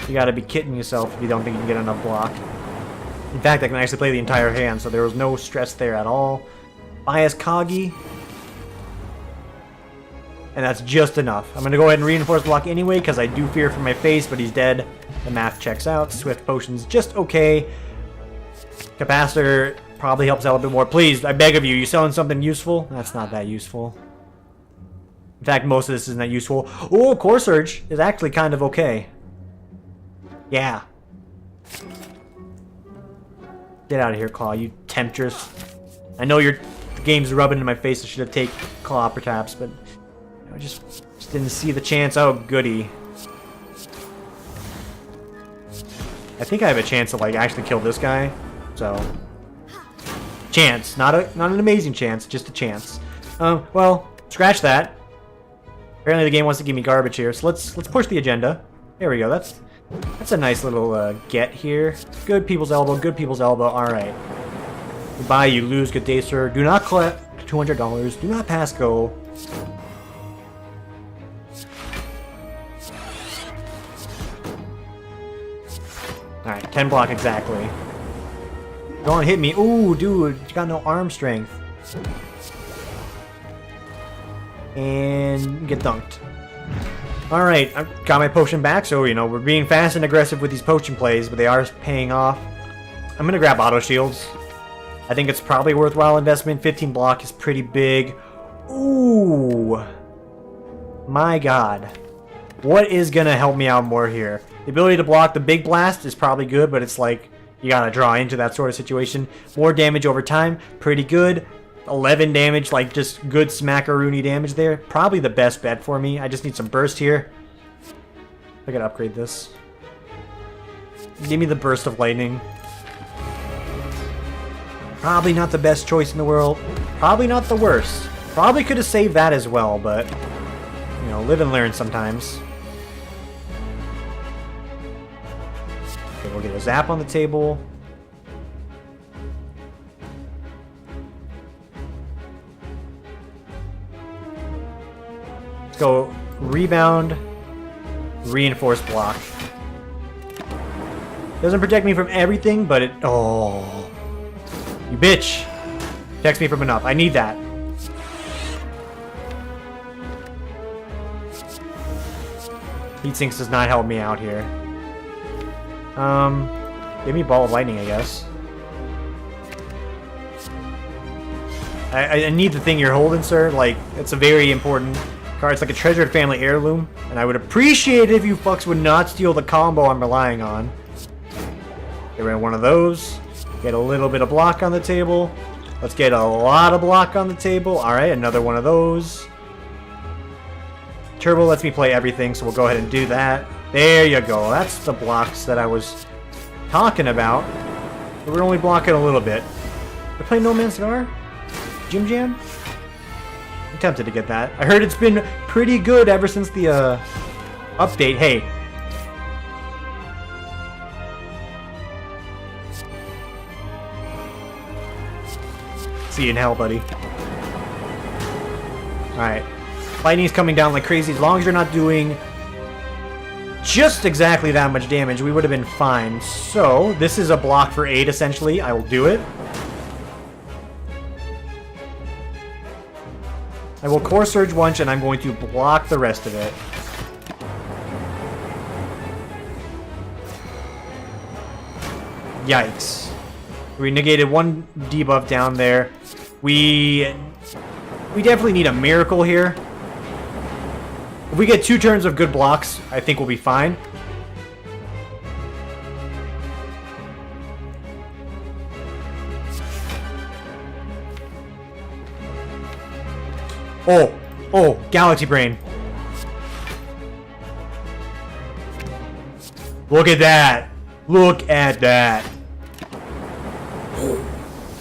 Speaker 1: You gotta be kidding yourself if you don't think you can get enough block. In fact, I can actually play the entire hand, so there was no stress there at all. Bias Kagi. And that's just enough. I'm gonna go ahead and reinforce block anyway, because I do fear for my face, but he's dead. The math checks out. Swift Potion's just okay. Capacitor probably helps out a bit more. Please, I beg of you, you selling something useful? That's not that useful. In fact, most of this isn't that useful. Oh, Core Surge is actually kind of okay. Yeah. Get out of here, Claw, you temptress. I know the game's rubbing in my face. I should have taken Claw Upper Taps, but I just didn't see the chance. Oh, goody. I think I have a chance to actually kill this guy. So, chance, not an amazing chance, just a chance. Well, scratch that. Apparently the game wants to give me garbage here, so let's push the agenda. There we go. That's a nice little get here. Good people's elbow, good people's elbow. All right. Goodbye, you lose. Good day, sir. Do not collect $200. Do not pass go. All right, 10 block exactly. Don't hit me. Ooh, dude, you got no arm strength. And get dunked. Alright, I got my potion back, so, we're being fast and aggressive with these potion plays, but they are paying off. I'm gonna grab auto shields. I think it's probably a worthwhile investment. 15 block is pretty big. Ooh. My god. What is gonna help me out more here? The ability to block the big blast is probably good, but it's you gotta draw into that sort of situation. More damage over time, pretty good. 11 damage, just good smackaroony damage there. Probably the best bet for me. I just need some burst here. I gotta upgrade this. Give me the burst of lightning. Probably not the best choice in the world. Probably not the worst. Probably could have saved that as well, but, live and learn sometimes. Okay, we'll get a zap on the table. Go rebound, reinforce block. Doesn't protect me from everything, but it... Oh. You bitch. Protects me from enough. I need that. Heat sinks does not help me out here. Give me Ball of Lightning, I guess. I need the thing you're holding, sir. It's a very important... card. It's like a treasured family heirloom, and I would appreciate it if you fucks would not steal the combo I'm relying on. Get rid of one of those. Get a little bit of block on the table. Let's get a lot of block on the table. Alright, another one of those. Turbo lets me play everything, so we'll go ahead and do that. There you go. That's the blocks that I was talking about. But we're only blocking a little bit. We're playing No Man's Scar? Jim Jam? I'm tempted to get that. I heard it's been pretty good ever since the update. Hey. See you in hell, buddy. Alright. Lightning's coming down like crazy. As long as you're not doing just exactly that much damage, we would have been fine. So, this is a block for 8, essentially. I will do it. I will Core Surge once, and I'm going to block the rest of it. Yikes. We negated one debuff down there. We definitely need a miracle here. If we get 2 turns of good blocks, I think we'll be fine. Oh, Galaxy Brain. Look at that. Look at that.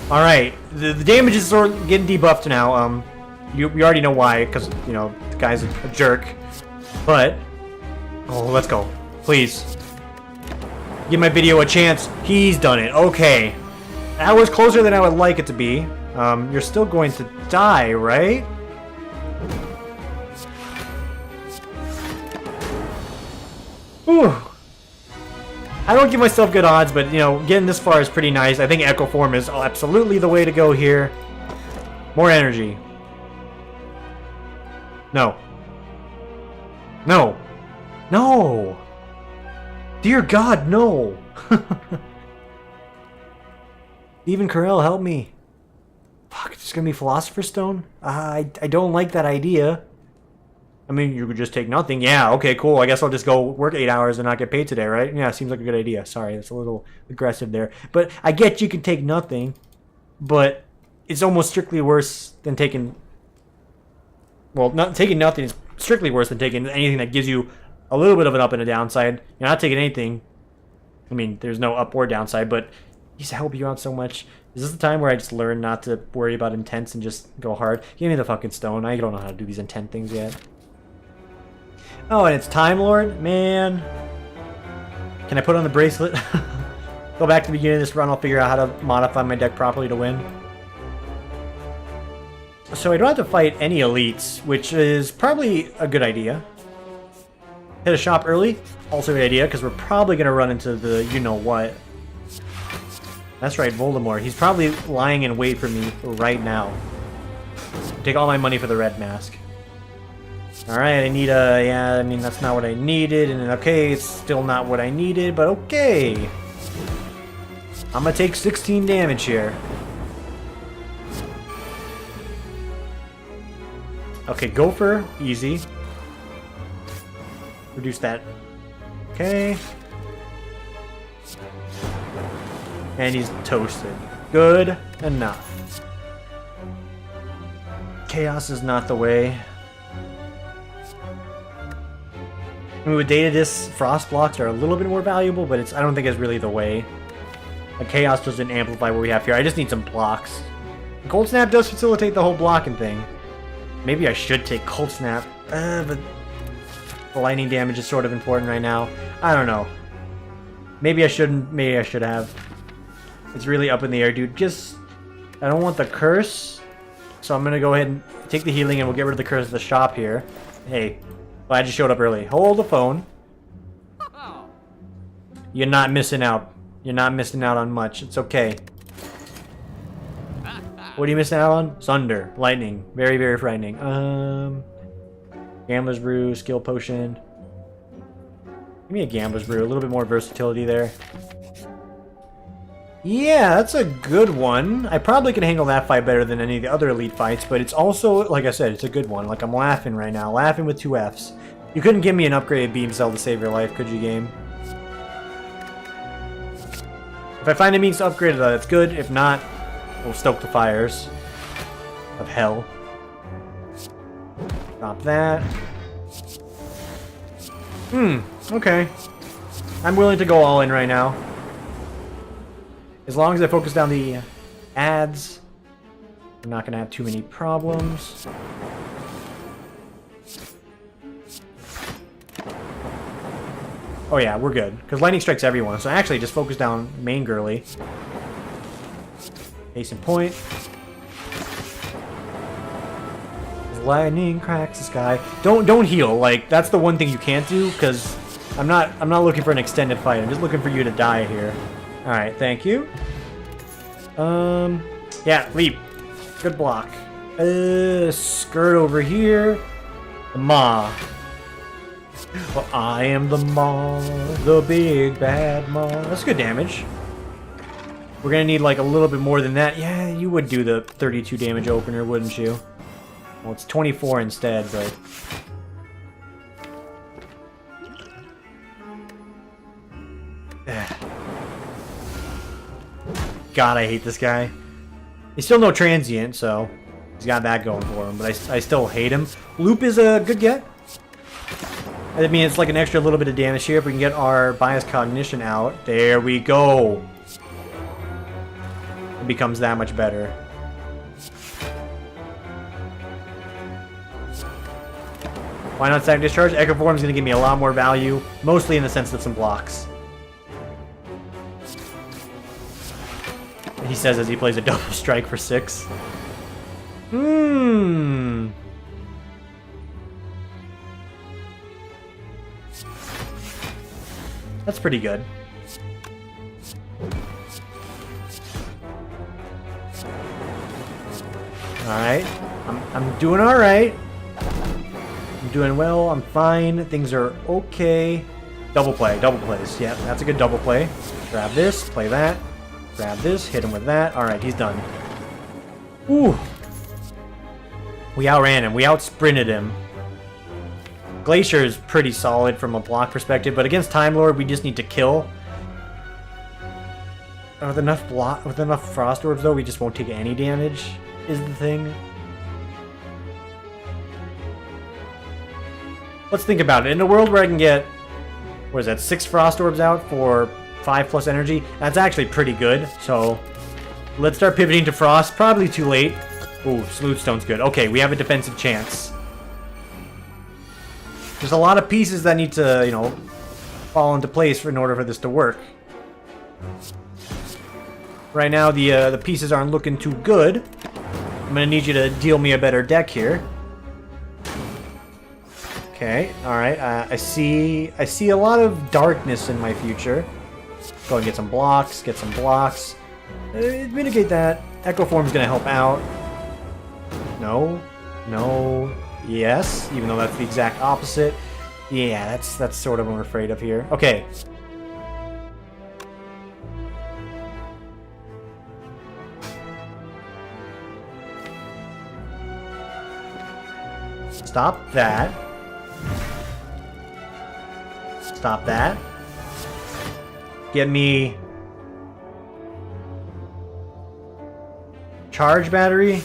Speaker 1: Alright, the damage is sort of getting debuffed now. You already know why, because, you know, the guy's a jerk. But, oh, let's go. Please. Give my video a chance. He's done it. Okay. That was closer than I would like it to be. You're still going to die, right? Ooh. I don't give myself good odds, but, you know, getting this far is pretty nice. I think Echo Form is absolutely the way to go here. More energy. No. No. No! Dear God, no! Even Corel, help me. Fuck, it's gonna be Philosopher's Stone? I don't like that idea. I mean, you could just take nothing. Yeah, okay, cool. I guess I'll just go work 8 hours and not get paid today, right? Yeah, seems like a good idea. Sorry, that's a little aggressive there. But I get you can take nothing, but it's almost strictly worse than taking... Well, not taking nothing is strictly worse than taking anything that gives you a little bit of an up and a downside. You're not taking anything. I mean, there's no up or downside, but he's helping you out so much. Is this the time where I just learn not to worry about intents and just go hard? Give me the fucking stone. I don't know how to do these intent things yet. Oh, and it's Time Lord? Man. Can I put on the bracelet? Go back to the beginning of this run. I'll figure out how to modify my deck properly to win. So I don't have to fight any elites, which is probably a good idea. Hit a shop early. Also a good idea, because we're probably going to run into the you-know-what. That's right, Voldemort. He's probably lying in wait for me right now. Take all my money for the red mask. Alright, I need a... Yeah, I mean, that's not what I needed. And okay, it's still not what I needed, but okay. I'm gonna take 16 damage here. Okay, Gopher. Easy. Reduce that. Okay. And he's toasted. Good enough. Chaos is not the way. I mean, with Data Discs, Frost blocks are a little bit more valuable, but I don't think it's really the way. Like, Chaos doesn't amplify what we have here. I just need some blocks. Cold Snap does facilitate the whole blocking thing. Maybe I should take Cold Snap, but the lightning damage is sort of important right now. I don't know. Maybe I shouldn't, maybe I should have. It's really up in the air, dude. I don't want the curse, so I'm gonna go ahead and take the healing and we'll get rid of the curse of the shop here. Hey. Well, I just showed up early. Hold the phone. You're not missing out. You're not missing out on much. It's okay. What are you missing out on? Thunder. Lightning. Very, very frightening. Gambler's Brew. Skill Potion. Give me a Gambler's Brew. A little bit more versatility there. Yeah, that's a good one. I probably can handle that fight better than any of the other elite fights, but it's also, like I said, it's a good one. Like, I'm laughing right now. Laughing with 2 Fs. You couldn't give me an upgraded beam cell to save your life, could you, game? If I find a means to upgrade it, that's good. If not, we'll stoke the fires of hell. Drop that. Okay. I'm willing to go all in right now. As long as I focus down the ads, we're not going to have too many problems. Oh yeah, we're good. Because lightning strikes everyone, so actually just focus down main girly. Case in point. Lightning cracks the sky. Don't heal. Like, that's the one thing you can't do, because I'm not looking for an extended fight. I'm just looking for you to die here. Alright, thank you. Yeah, leap. Good block. Skirt over here. The Maw. Well, I am the Maw, the big bad Maw. That's good damage. We're gonna need like a little bit more than that. Yeah, you would do the 32 damage opener, wouldn't you? Well, it's 24 instead, but... God, I hate this guy. He's still no transient, so he's got that going for him, but I still hate him. Loop is a good get. I mean, it's like an extra little bit of damage here if we can get our bias cognition out. There we go. It becomes that much better. Why not static discharge? Echo Form is going to give me a lot more value, mostly in the sense of some blocks. He says as he plays a double strike for 6. That's pretty good. Alright. I'm doing alright. I'm doing well. I'm fine. Things are okay. Double play. Double plays. Yeah, that's a good double play. Grab this. Play that. Grab this, hit him with that. Alright, he's done. Ooh! We outran him. We outsprinted him. Glacier is pretty solid from a block perspective, but against Time Lord, we just need to kill. With enough Frost Orbs, though, we just won't take any damage, is the thing. Let's think about it. In a world where I can get, what is that, 6 Frost Orbs out for 5+ energy, that's actually pretty good. So let's start pivoting to Frost. Probably too late. Ooh, Smooth Stone's good. Okay, we have a defensive chance. There's a lot of pieces that need to, you know, fall into place in order for this to work. Right now, the pieces aren't looking too good. I'm gonna need you to deal me a better deck here. Okay, all right. I see a lot of darkness in my future. Go and get some blocks. Get some blocks. Mitigate that. Echo Form's gonna help out. No, no, yes. Even though that's the exact opposite. Yeah, that's sort of what I'm afraid of here. Okay. Stop that. Stop that. Get me charge battery.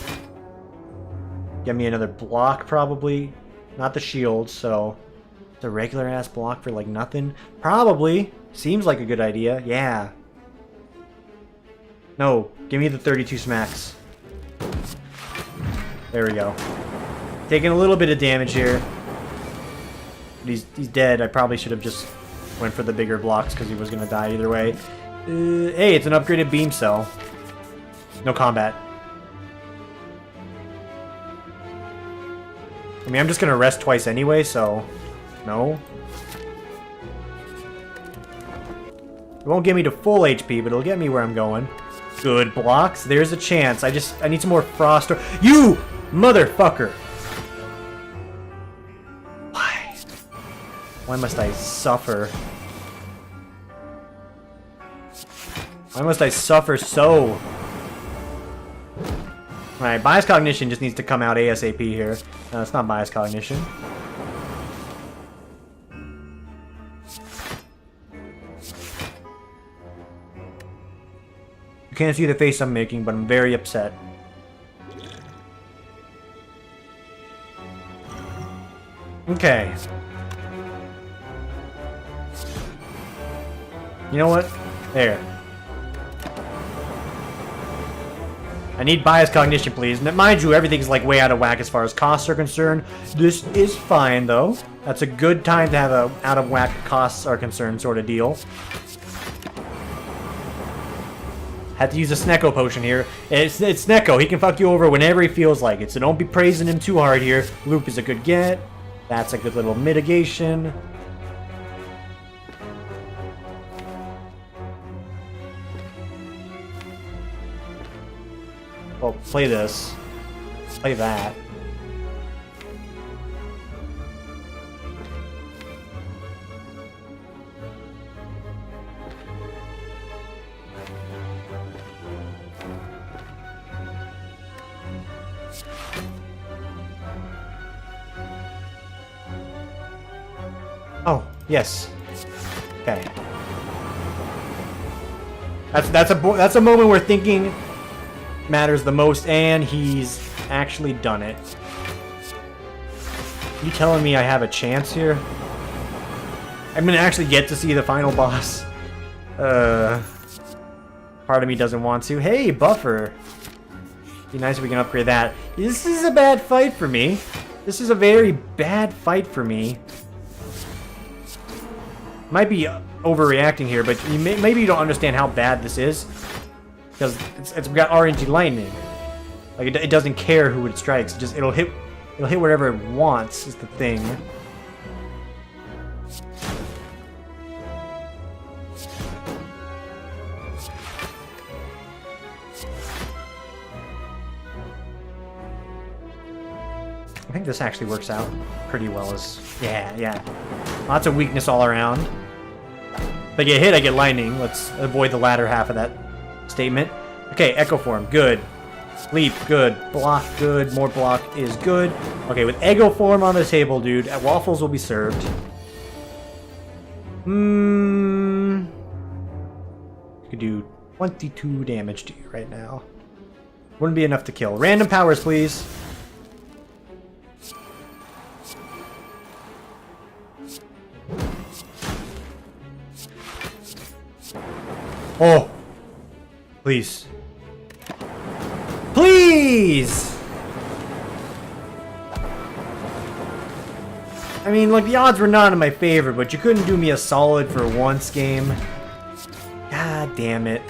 Speaker 1: Get me another block, probably. Not the shield, so the regular ass block for like nothing. Probably. Seems like a good idea. Yeah. No, give me the 32 smacks. There we go. Taking a little bit of damage here. But he's dead. I probably should have just went for the bigger blocks because he was going to die either way. Hey, it's an upgraded beam cell. No combat. I mean, I'm just going to rest twice anyway, so... No. It won't get me to full HP, but it'll get me where I'm going. Good blocks. There's a chance. I need some more frost. You motherfucker! Why? Why must I suffer? Why must I suffer so? Alright, Bias Cognition just needs to come out ASAP here. No, it's not Bias Cognition. You can't see the face I'm making, but I'm very upset. Okay. You know what? There. I need Bias Cognition, please. And mind you, everything's like way out of whack as far as costs are concerned. This is fine, though. That's a good time to have a out of whack costs are concerned sort of deal. Had to use a Snecko potion here. It's Snecko. He can fuck you over whenever he feels like it. So don't be praising him too hard here. Loop is a good get. That's a good little mitigation. Well, play this. Play that. Oh, yes. Okay. That's a moment where thinking matters the most, and he's actually done it. You telling me I have a chance here? I'm gonna actually get to see the final boss. Part of me doesn't want to. Hey, buffer. Be nice if we can upgrade that. This is a bad fight for me. This is a very bad fight for me. Might be overreacting here, but maybe you don't understand how bad this is. Because it's got RNG lightning. Like it doesn't care who it strikes. It'll hit whatever it wants is the thing. I think this actually works out pretty well. Yeah. Lots of weakness all around. If I get hit, I get lightning. Let's avoid the latter half of that statement. Okay, Echo Form, good. Leap, good. Block, good. More block is good. Okay, with Echo Form on the table, dude, waffles will be served. Could do 22 damage to you right now. Wouldn't be enough to kill. Random powers, please. Oh, please. Please! I mean, like, the odds were not in my favor, but you couldn't do me a solid for once, game. God damn it.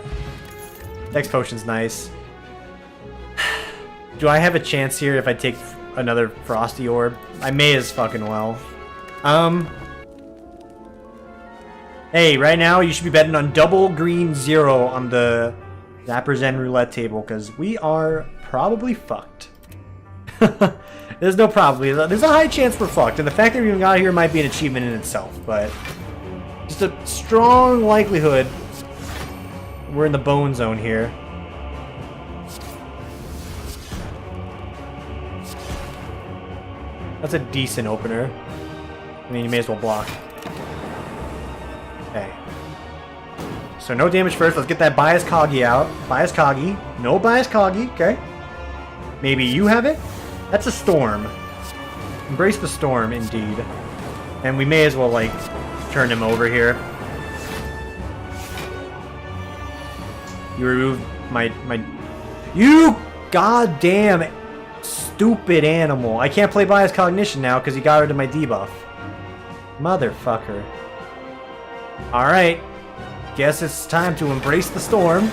Speaker 1: Dex Potion's nice. Do I have a chance here if I take another Frosty Orb? I may as fucking well. Hey, right now you should be betting on double green 0 on the Zapper Zen roulette table, because we are probably fucked. There's no probably. There's a high chance we're fucked, and the fact that we even got here might be an achievement in itself, but just a strong likelihood we're in the bone zone here. That's a decent opener. I mean, you may as well block. Okay. So no damage first. Let's get that Bias Coggy out. Bias Coggy. No Bias Coggy. Okay. Maybe you have it? That's a storm. Embrace the storm, indeed. And we may as well, like, turn him over here. You removed my... You goddamn stupid animal. I can't play Bias Cognition now because he got rid of my debuff. Motherfucker. Alright. Guess it's time to embrace the storm.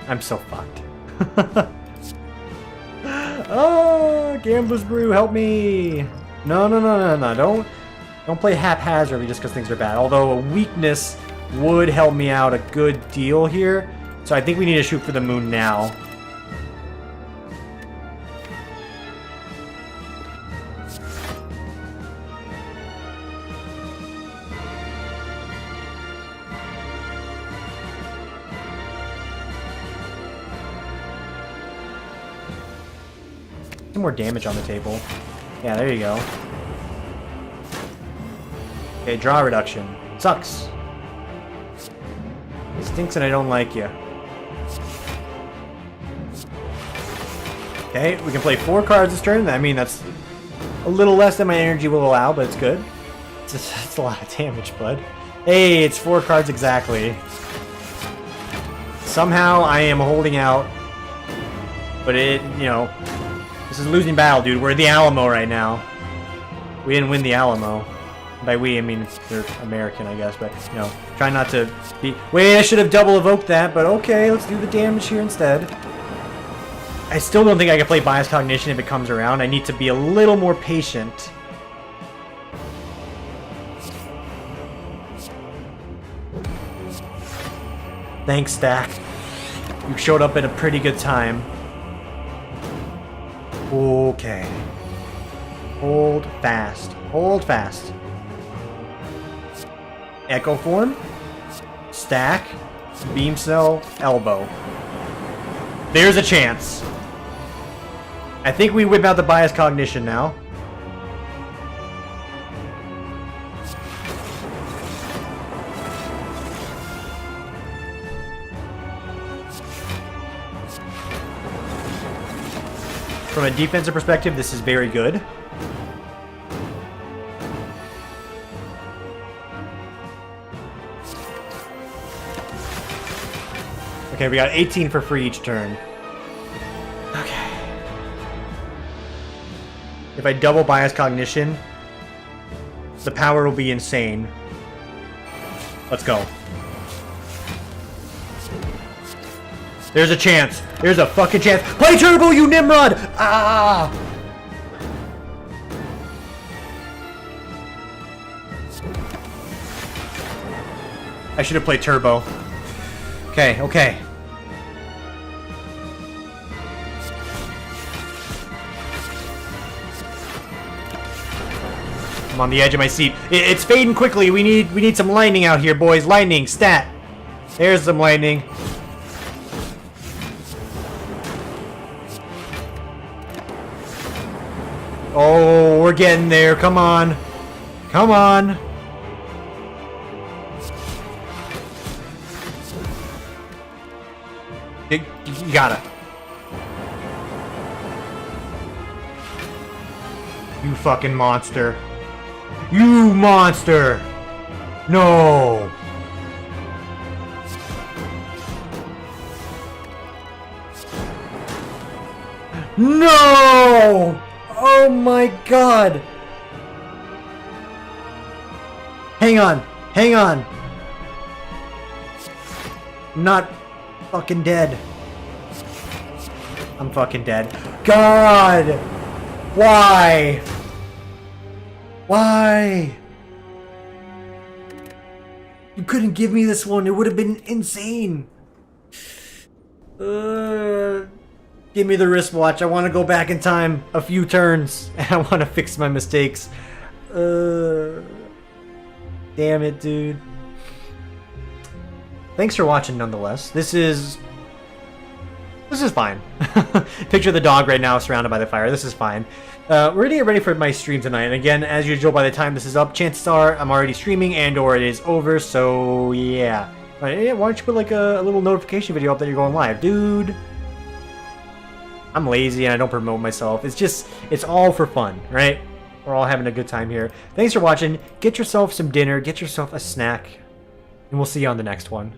Speaker 1: I'm so fucked. Oh, Gambler's Brew, help me. No. Don't play haphazardly just because things are bad. Although a weakness would help me out a good deal here. So I think we need to shoot for the moon now. Some more damage on the table. Yeah, there you go. Okay, draw reduction. Sucks. It stinks and I don't like you. Okay, we can play 4 cards this turn. I mean, that's a little less than my energy will allow, but it's good. It's a lot of damage, bud. Hey, it's 4 cards exactly. Somehow I am holding out. But it, you know... This is a losing battle, dude. We're at the Alamo right now. We didn't win the Alamo. By we, I mean they're American, I guess. But, you know, try not to be... Wait, I should have double evoked that. But okay, let's do the damage here instead. I still don't think I can play Bias Cognition if it comes around. I need to be a little more patient. Thanks, Stack. You showed up at a pretty good time. Okay. Hold fast. Hold fast. Echo form. Stack. Beam cell. Elbow. There's a chance. I think we whip out the bias cognition now. From a defensive perspective, this is very good. Okay, we got 18 for free each turn. Okay. If I double bias cognition, the power will be insane. Let's go. There's a chance. There's a fucking chance. Play turbo, you Nimrod! Ah! I should have played turbo. Okay, okay. I'm on the edge of my seat. It's fading quickly. We need some lightning out here, boys. Lightning, stat. There's some lightning. Oh, we're getting there. Come on. Come on. You gotta. You fucking monster. You monster. No. No! Oh my god! Hang on! Hang on! I'm not fucking dead. I'm fucking dead. God! Why? Why? You couldn't give me this one. It would have been insane. Give me the wristwatch. I want to go back in time a few turns. And I want to fix my mistakes. Damn it, dude. Thanks for watching nonetheless. This is fine. Picture the dog right now surrounded by the fire. This is fine. We're gonna get ready for my stream tonight. And again, as usual, by the time this is up, chances are I'm already streaming and or it is over. So yeah. Why don't you put like a little notification video up that you're going live, dude? I'm lazy and I don't promote myself. It's all for fun, right? We're all having a good time here. Thanks for watching. Get yourself some dinner. Get yourself a snack. And we'll see you on the next one.